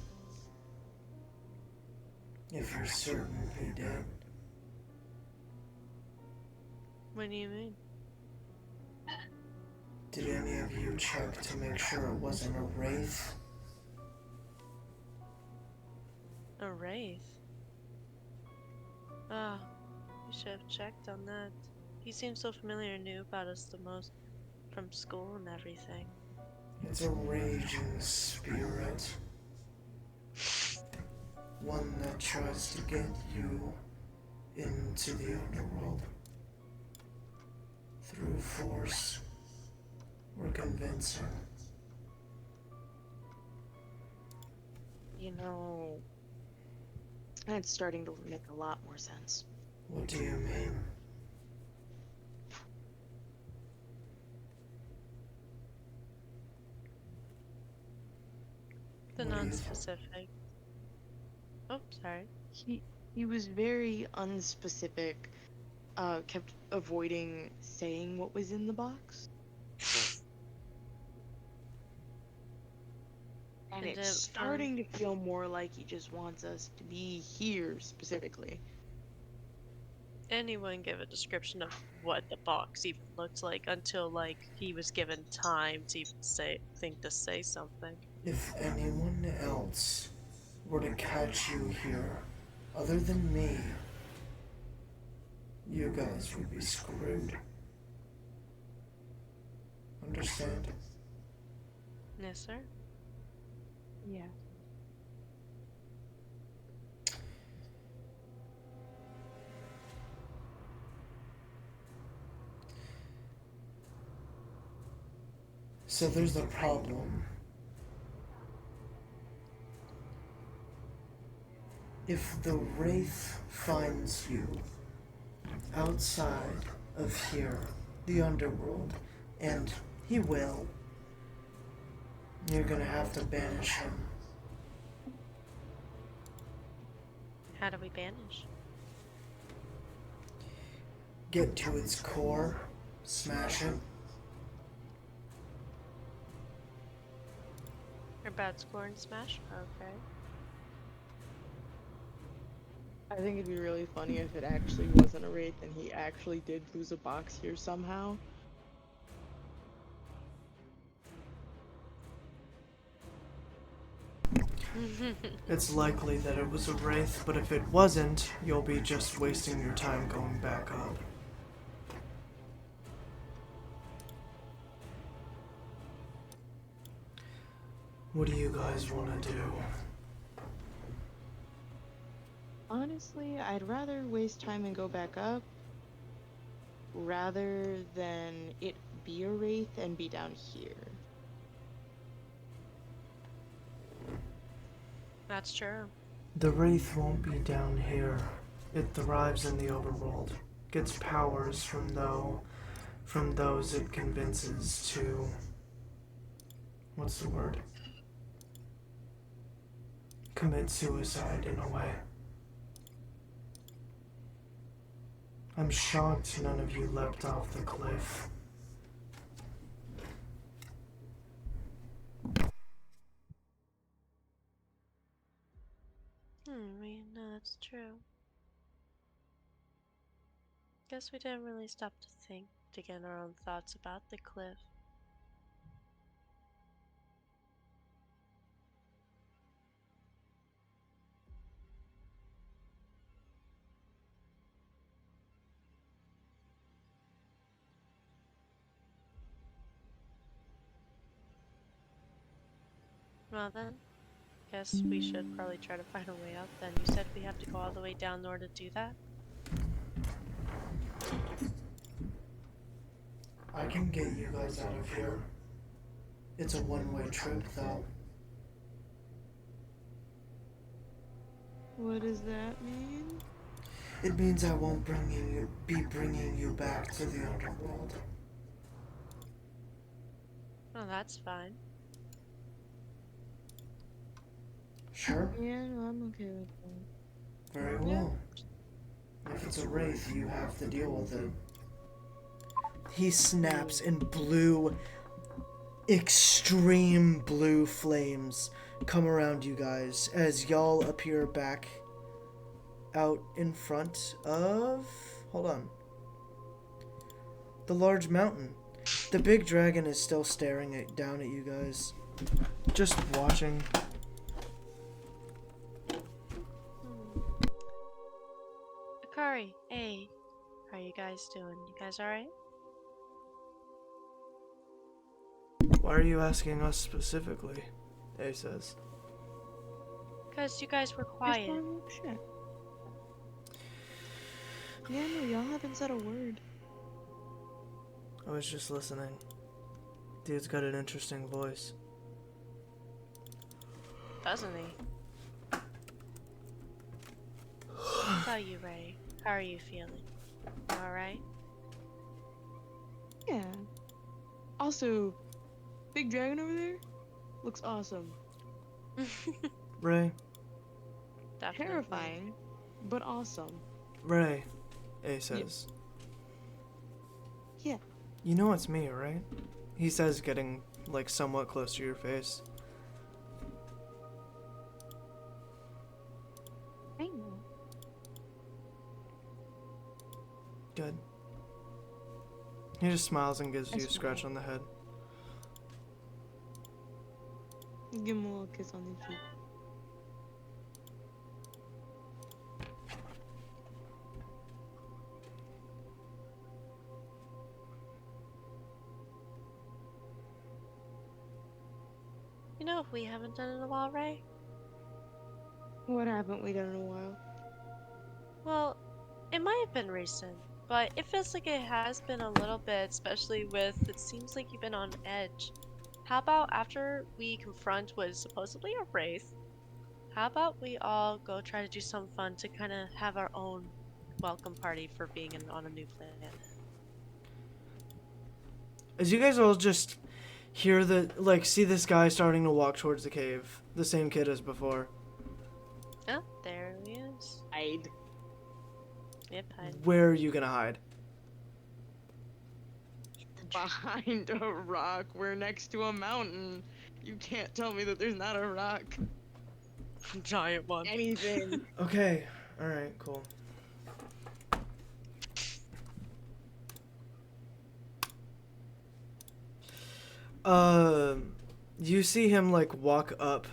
Speaker 1: If you're certain he did.
Speaker 2: What do you mean?
Speaker 1: Did any of you check to make sure it wasn't a wraith?
Speaker 2: A wraith? Ah, we should have checked on that. He seems so familiar and knew about us the most from school and everything.
Speaker 1: It's a raging spirit. One that tries to get you into the underworld. Through force or convincing.
Speaker 3: You know, that's starting to make a lot more sense.
Speaker 1: What do you mean?
Speaker 2: The
Speaker 1: What do you think?
Speaker 2: non-specific. Oh, sorry.
Speaker 3: He was very unspecific, kept avoiding saying what was in the box. And
Speaker 2: And
Speaker 3: it's starting to feel more like he just wants us to be here specifically.
Speaker 2: anyone give a description of what the box even looked like until like he was given time to even say something.
Speaker 1: If anyone else were to catch you here, other than me, you guys would be screwed. Understand?
Speaker 2: Yes, sir.
Speaker 3: Yeah.
Speaker 1: So there's a problem. If the Wraith finds you outside of here, the underworld, and he will, you're gonna have to banish him.
Speaker 2: How do we banish?
Speaker 1: get to its core, smash it.
Speaker 2: Or bad score and smash? Okay.
Speaker 3: I think it'd be really funny if it actually wasn't a wraith and he actually did lose a box here somehow.
Speaker 1: It's likely that it was a wraith, but if it wasn't, you'll be just wasting your time going back up. What do you guys want to do?
Speaker 3: Honestly, I'd rather waste time and go back up rather than it be a wraith and be down here.
Speaker 2: That's true.
Speaker 1: The wraith won't be down here. It thrives in the overworld. Gets powers from those it convinces to... what's the word? Commit suicide in a way. I'm shocked none of you leapt off the cliff.
Speaker 2: No, that's true. Guess we didn't really stop to think, to get our own thoughts about the cliff. Well then, guess we should probably try to find a way out then. You said we have to go all the way down in order to do that?
Speaker 1: I can get you guys out of here. It's a one-way trip, though.
Speaker 3: What does that mean?
Speaker 1: It means I won't be bringing you back to the underworld.
Speaker 2: Oh, that's fine.
Speaker 1: Sure?
Speaker 3: Yeah, no, I'm okay with that.
Speaker 1: Very well. If it's a wraith, you have to deal with it. He snaps and extreme blue flames come around you guys as y'all appear back out in front of... hold on. The large mountain. The big dragon is still staring down at you guys. Just watching.
Speaker 2: Akari, hey. How are you guys doing? You guys alright?
Speaker 1: Why are you asking us specifically? A says.
Speaker 2: Because you guys were
Speaker 3: Just
Speaker 2: quiet.
Speaker 3: normal shit. Yeah, no, y'all haven't said a word.
Speaker 1: I was just listening. Dude's got an interesting voice.
Speaker 2: Doesn't he? How about you, Ray? How are you feeling? Alright?
Speaker 3: Yeah. Also, big dragon over there looks awesome.
Speaker 1: Ray,
Speaker 2: Definitely.
Speaker 3: Terrifying, but awesome.
Speaker 1: Ray, A says.
Speaker 3: Yeah.
Speaker 1: You know it's me, right? He says, getting, like, somewhat close to your face.
Speaker 3: I know.
Speaker 1: Good. He just smiles and gives
Speaker 3: I
Speaker 1: you a scratch
Speaker 3: smile.
Speaker 1: on the head.
Speaker 3: Give him a little kiss on the cheek.
Speaker 2: You know, if we haven't done it in a while, Ray?
Speaker 3: What haven't we done in a while?
Speaker 2: Well, it might have been recent, but it feels like it has been a little bit, especially with it seems like you've been on edge. How about after we confront what is supposedly a wraith, how about we all go try to do some fun to kind of have our own welcome party for being on a new planet?
Speaker 1: As you guys all just hear see this guy starting to walk towards the cave. The same kid as before.
Speaker 2: Oh, there he is.
Speaker 3: Hide.
Speaker 2: Yep, I...
Speaker 1: Where are you gonna hide?
Speaker 3: behind a rock. We're next to a mountain. You can't tell me that there's not a rock.
Speaker 2: Giant one.
Speaker 3: Anything.
Speaker 1: Okay. All right. Cool. You see him like walk up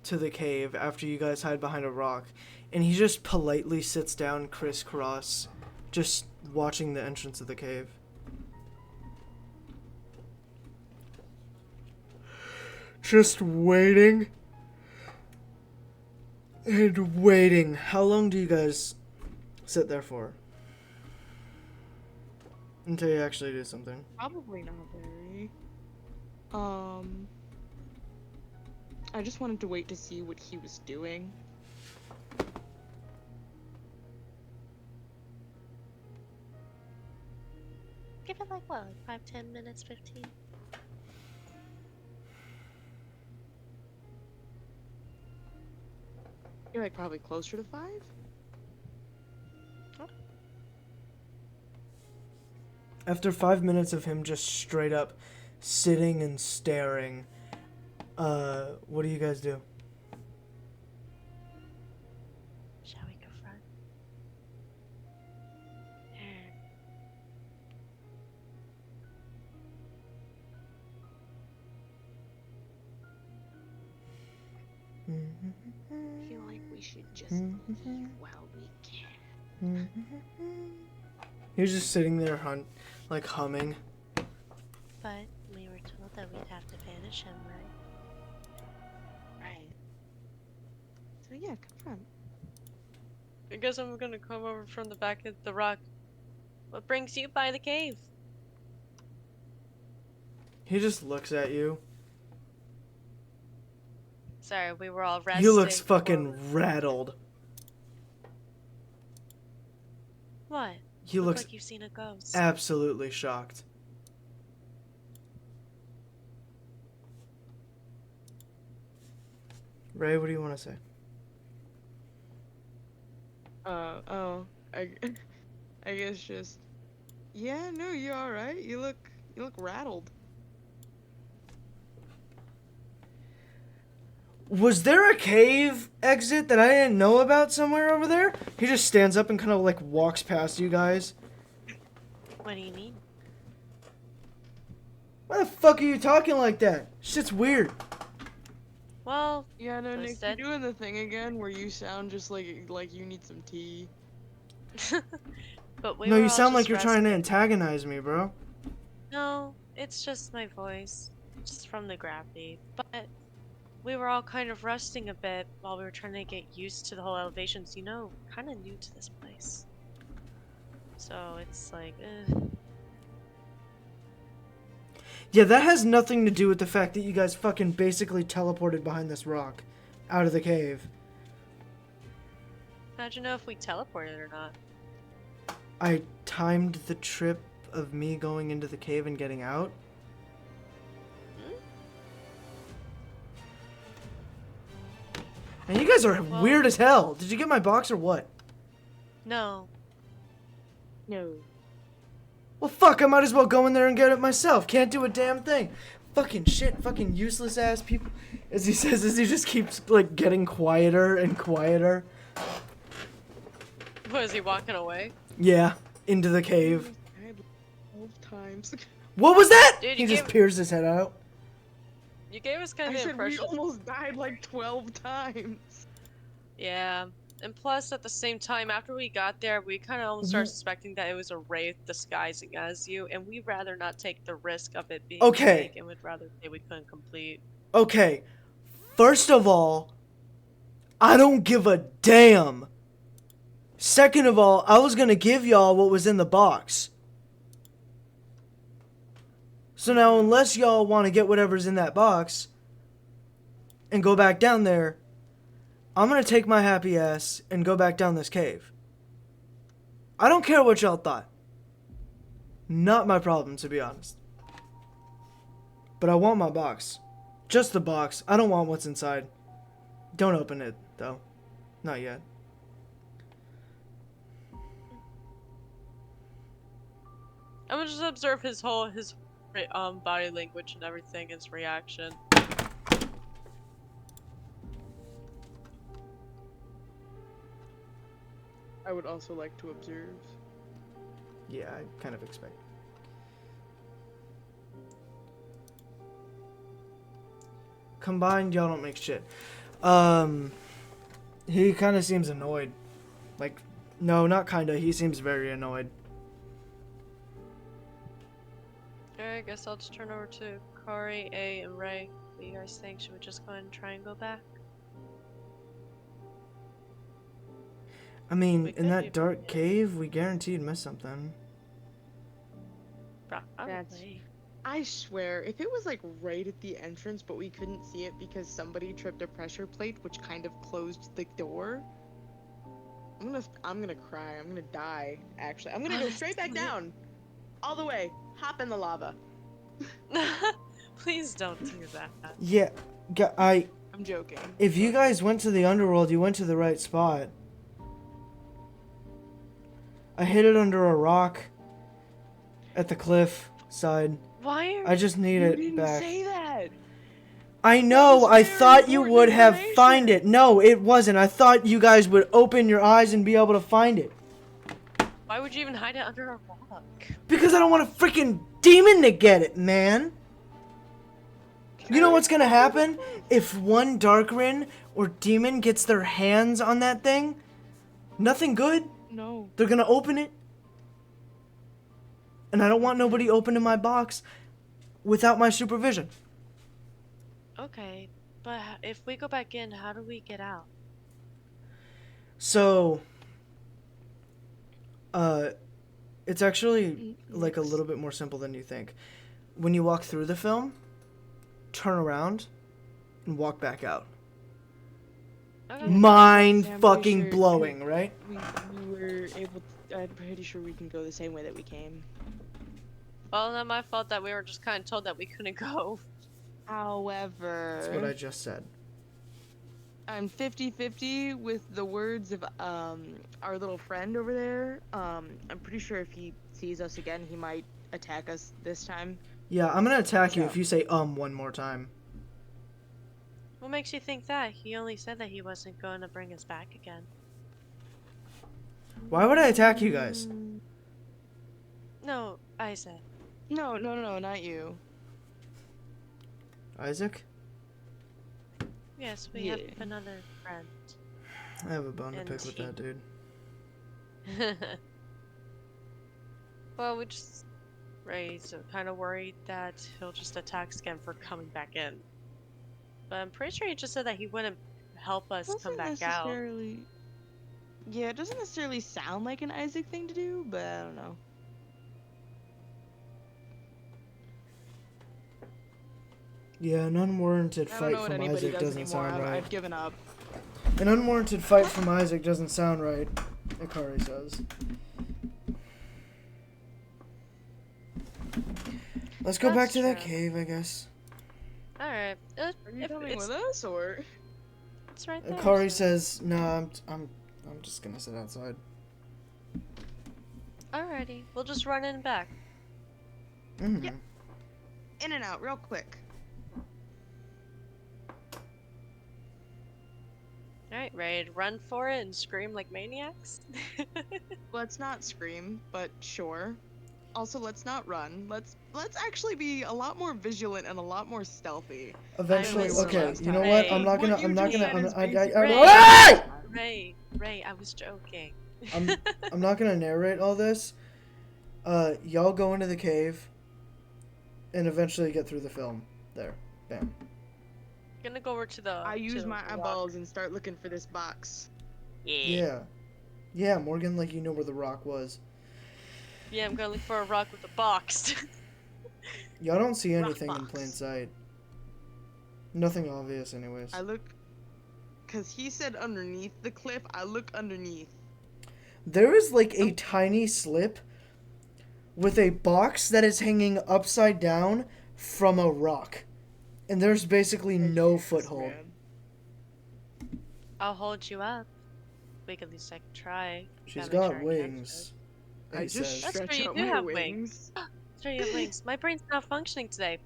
Speaker 1: to the cave after you guys hide behind a rock, and he just politely sits down crisscross, just watching the entrance of the cave. Just waiting and waiting. How long do you guys sit there for? Until you actually do something.
Speaker 3: Probably not very. I just wanted to wait to see what he was doing.
Speaker 2: Give it like what, like 5-10 minutes, 15?
Speaker 3: You're like probably closer to 5?
Speaker 1: After 5 minutes of him just straight up sitting and staring, what do you guys do?
Speaker 2: Shall we confront?
Speaker 3: I feel like we should just leave while we can.
Speaker 1: He's just sitting there, humming.
Speaker 2: But we were told that we'd have to banish him, right?
Speaker 3: Right. So yeah, confront.
Speaker 2: I guess I'm gonna come over from the back of the rock. What brings you by the cave?
Speaker 1: He just looks at you.
Speaker 2: Sorry, we were all resting.
Speaker 1: He looks fucking rattled.
Speaker 2: What?
Speaker 1: He
Speaker 2: Look
Speaker 1: looks
Speaker 2: like you've seen a ghost.
Speaker 1: absolutely shocked. Ray, what do you want to say?
Speaker 3: I guess just, yeah, no, you alright? You look rattled.
Speaker 1: Was there a cave exit that I didn't know about somewhere over there? He just stands up and kind of like walks past you guys.
Speaker 2: What do you mean?
Speaker 1: Why the fuck are you talking like that? Shit's weird.
Speaker 2: Well,
Speaker 3: Yeah, no, Nick,
Speaker 2: Twisted.
Speaker 3: you're doing the thing again where you sound just like you need some tea.
Speaker 2: but we
Speaker 1: No,
Speaker 2: were
Speaker 1: you
Speaker 2: all
Speaker 1: sound like
Speaker 2: just
Speaker 1: you're trying to
Speaker 2: resting.
Speaker 1: antagonize me, bro.
Speaker 2: No, it's just my voice. Just from the gravity. But we were all kind of resting a bit while we were trying to get used to the whole elevations, you know, kind of new to this place. So it's like,
Speaker 1: Yeah, that has nothing to do with the fact that you guys fucking basically teleported behind this rock out of the cave.
Speaker 2: how'd you know if we teleported or not?
Speaker 1: I timed the trip of me going into the cave and getting out. And you guys are
Speaker 2: Well-
Speaker 1: weird as hell. Did you get my box or what?
Speaker 2: No.
Speaker 3: No.
Speaker 1: Well, fuck, I might as well go in there and get it myself. Can't do a damn thing. Fucking shit, fucking useless ass people. As he says, as he just keeps, like, getting quieter and quieter.
Speaker 2: What, is he walking away?
Speaker 1: Yeah, into the cave.
Speaker 3: I had 12 times.
Speaker 1: What was that?
Speaker 2: Dude,
Speaker 1: He
Speaker 2: you
Speaker 1: just
Speaker 2: gave-
Speaker 1: peers his head out.
Speaker 2: You gave us kind
Speaker 3: I
Speaker 2: of the
Speaker 3: said we
Speaker 2: impression.
Speaker 3: almost died like 12 times.
Speaker 2: Yeah. And plus, at the same time, after we got there, we kind of almost started suspecting that it was a wraith disguising as you, and we'd rather not take the risk of it being
Speaker 1: Okay.
Speaker 2: fake, and would rather say we couldn't complete.
Speaker 1: Okay, first of all, I don't give a damn. Second of all, I was gonna give y'all what was in the box. So now, unless y'all want to get whatever's in that box and go back down there, I'm gonna take my happy ass and go back down this cave. I don't care what y'all thought. Not my problem, to be honest. But I want my box. Just the box. I don't want what's inside. Don't open it, though. Not yet.
Speaker 2: I'm gonna just observe his body language and everything, his reaction.
Speaker 3: I would also like to observe.
Speaker 1: Yeah, I kind of expect. Combined, y'all don't make shit. He kind of seems annoyed. Like, no, not kinda. He seems very annoyed.
Speaker 2: Alright, I guess I'll just turn over to Kari, A, and Ray. What do you guys think? Should we just go ahead and try and go back?
Speaker 1: I mean,
Speaker 2: We
Speaker 1: in
Speaker 2: could
Speaker 1: that
Speaker 2: do-
Speaker 1: dark cave, we guaranteed miss something.
Speaker 2: Probably.
Speaker 3: I swear, if it was like right at the entrance, but we couldn't see it because somebody tripped a pressure plate, which kind of closed the door, I'm gonna cry. I'm gonna die. Actually, I'm gonna go straight back down, all the way, hop in the lava.
Speaker 2: Please don't do that.
Speaker 1: Yeah,
Speaker 3: I'm joking.
Speaker 1: if you guys went to the underworld, you went to the right spot. I hid it under a rock at the cliff side.
Speaker 2: Why are
Speaker 1: I just need
Speaker 3: You
Speaker 1: it
Speaker 3: didn't
Speaker 1: back.
Speaker 3: say that.
Speaker 1: I know,
Speaker 3: was
Speaker 1: I
Speaker 3: very
Speaker 1: thought you
Speaker 3: important
Speaker 1: would have
Speaker 3: information.
Speaker 1: find it. No, it wasn't. I thought you guys would open your eyes and be able to find it.
Speaker 2: Why would you even hide it under a rock?
Speaker 1: Because I don't want a freaking demon to get it, man. You know what's gonna happen? If one Darkrin or demon gets their hands on that thing, nothing good.
Speaker 3: No.
Speaker 1: They're gonna open it. And I don't want nobody opening my box without my supervision.
Speaker 2: Okay, but if we go back in, how do we get out?
Speaker 1: So, it's actually like a little bit more simple than you think. When you walk through the film, turn around and walk back out.
Speaker 2: Okay.
Speaker 1: Mind
Speaker 3: I'm pretty
Speaker 1: fucking
Speaker 3: sure
Speaker 1: blowing, right?
Speaker 3: We were able to, I'm pretty sure we can go the same way that we came.
Speaker 2: Well, not my fault that we were just kind of told that we couldn't go.
Speaker 3: However,
Speaker 1: That's what I just said.
Speaker 3: I'm 50-50 with the words of our little friend over there. I'm pretty sure if he sees us again, he might attack us this time.
Speaker 1: Yeah, I'm gonna attack you
Speaker 3: So-
Speaker 1: if you say one more time.
Speaker 2: What makes you think that? He only said that he wasn't going to bring us back again.
Speaker 1: Why would I attack you guys?
Speaker 2: No, I said.
Speaker 3: No, not you.
Speaker 1: Isaac?
Speaker 2: Yes, we
Speaker 3: Yeah.
Speaker 2: have another friend.
Speaker 1: I have a bone to
Speaker 2: And
Speaker 1: pick with
Speaker 2: he-
Speaker 1: that dude.
Speaker 2: Well, we just Ray's kind of worried that he'll just attack us again for coming back in. But I'm pretty sure he just said that he wouldn't help us come back out.
Speaker 3: necessarily. Yeah, it doesn't necessarily sound like an Isaac thing to do, but I don't know.
Speaker 1: Yeah, an unwarranted
Speaker 3: I don't
Speaker 1: fight
Speaker 3: know what
Speaker 1: from
Speaker 3: anybody
Speaker 1: Isaac
Speaker 3: does
Speaker 1: doesn't
Speaker 3: anymore.
Speaker 1: sound right.
Speaker 3: I've given up.
Speaker 1: An unwarranted fight from Isaac doesn't sound right, Akari says. Let's go back
Speaker 2: That's
Speaker 1: to that
Speaker 2: true.
Speaker 1: cave, I guess.
Speaker 2: Alright.
Speaker 3: Are you coming with us, or?
Speaker 2: It's right there.
Speaker 1: Akari
Speaker 2: so-
Speaker 1: says, "No, I'm just gonna sit outside."
Speaker 2: Alrighty, we'll just run in and back.
Speaker 1: Mm-hmm.
Speaker 3: Yeah. In and out, real quick.
Speaker 2: Alright, ready to run for it and scream like maniacs?
Speaker 3: Let's not scream, but sure. Also, let's not run. Let's actually be a lot more vigilant and a lot more stealthy.
Speaker 1: Eventually,
Speaker 2: was
Speaker 1: okay.
Speaker 3: last
Speaker 1: You know
Speaker 3: time.
Speaker 1: what?
Speaker 2: Ray,
Speaker 1: I'm not gonna.
Speaker 3: what you
Speaker 1: I'm not
Speaker 3: just
Speaker 1: gonna.
Speaker 3: said is
Speaker 1: I,
Speaker 3: basically-
Speaker 2: Ray, I was joking.
Speaker 1: I'm not gonna narrate all this. Y'all go into the cave, and eventually get through the film. There, bam.
Speaker 2: Gonna go over to the.
Speaker 3: I
Speaker 2: to
Speaker 3: use
Speaker 2: the
Speaker 3: my
Speaker 2: rock.
Speaker 3: eyeballs and start looking for this box.
Speaker 1: Yeah, yeah. Morgan, like you know where the rock was.
Speaker 2: Yeah, I'm gonna look for a rock with a box.
Speaker 1: Y'all don't see
Speaker 3: Rock
Speaker 1: anything in
Speaker 3: box.
Speaker 1: plain sight. Nothing obvious, anyways.
Speaker 3: I look, cause he said underneath the cliff. I look underneath.
Speaker 1: There is like a tiny slip with a box that is hanging upside down from a rock. And there's basically no
Speaker 3: Yes,
Speaker 1: foothold.
Speaker 3: man.
Speaker 2: I'll hold you up. We can at least like try.
Speaker 1: She's
Speaker 2: Gotta try
Speaker 1: got
Speaker 2: and catch
Speaker 1: wings.
Speaker 3: I
Speaker 1: He
Speaker 3: just
Speaker 1: says.
Speaker 2: That's
Speaker 3: stretch
Speaker 2: true, you
Speaker 3: out
Speaker 2: do
Speaker 3: my
Speaker 2: have
Speaker 3: wings.
Speaker 2: Sure, you have wings. My brain's not functioning today.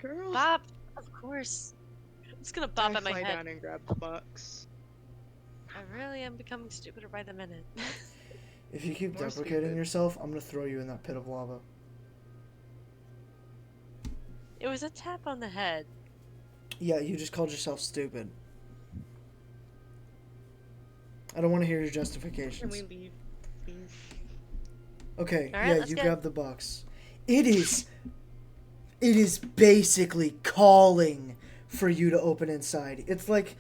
Speaker 3: Girl.
Speaker 2: Bop! Of course. It's gonna bop
Speaker 3: I
Speaker 2: at my
Speaker 3: fly
Speaker 2: head.
Speaker 3: down and grab the box.
Speaker 2: I really am becoming stupider by the minute.
Speaker 1: If you keep
Speaker 3: More
Speaker 1: deprecating
Speaker 3: stupid.
Speaker 1: yourself, I'm gonna throw you in that pit of lava.
Speaker 2: It was a tap on the head.
Speaker 1: Yeah, you just called yourself stupid. I don't want to hear your
Speaker 3: Can
Speaker 1: justifications.
Speaker 3: we leave, please?
Speaker 1: Okay,
Speaker 2: All right,
Speaker 1: yeah,
Speaker 2: let's
Speaker 1: you
Speaker 2: go.
Speaker 1: grab the box. It is basically calling for you to open inside. It's like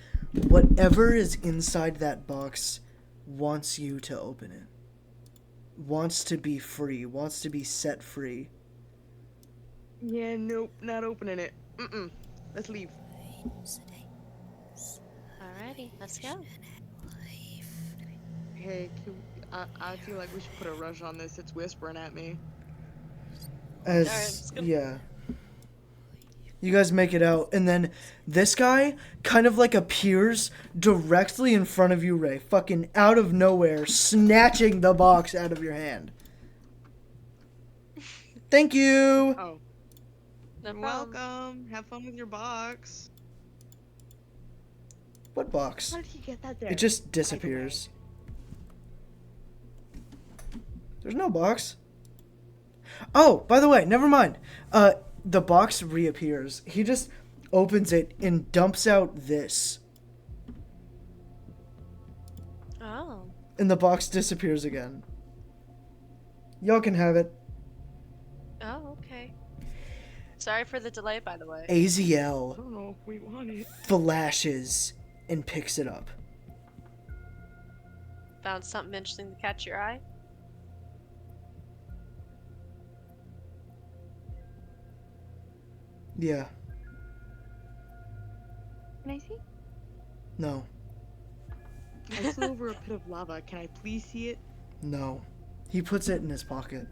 Speaker 1: whatever is inside that box wants you to open it. Wants to be free, wants to be set free.
Speaker 3: Yeah, nope, not opening it. Mm-mm. Let's leave.
Speaker 2: Alrighty, let's go.
Speaker 3: Hey, I feel like we should put a rush on this. It's whispering at me.
Speaker 2: Alright, I'm
Speaker 1: As
Speaker 2: just gonna.
Speaker 1: yeah. You guys make it out, and then this guy kind of like appears directly in front of you, Ray, fucking out of nowhere, snatching the box out of your hand. Thank you.
Speaker 3: Oh,
Speaker 2: No
Speaker 3: you're
Speaker 2: problem.
Speaker 3: welcome. Have fun with your box.
Speaker 1: What box?
Speaker 3: How did he get that there?
Speaker 1: It just disappears. There's no box. Oh, by the way, never mind. The box reappears. He just opens it and dumps out this.
Speaker 2: Oh.
Speaker 1: And the box disappears again. Y'all can have it.
Speaker 2: Oh, okay. Sorry for the delay, by the way.
Speaker 3: I
Speaker 1: AZL
Speaker 3: don't know if we want it.
Speaker 1: flashes and picks it up.
Speaker 2: Found something interesting to catch your eye?
Speaker 1: Yeah.
Speaker 3: Can I see?
Speaker 1: No.
Speaker 3: I flew over a pit of lava. Can I please see it?
Speaker 1: No. He puts it in his pocket.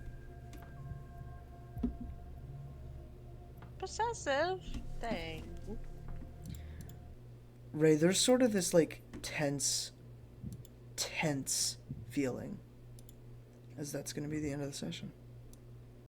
Speaker 2: Possessive. Dang.
Speaker 1: Ray, there's sort of this like tense feeling. As that's gonna be the end of the session.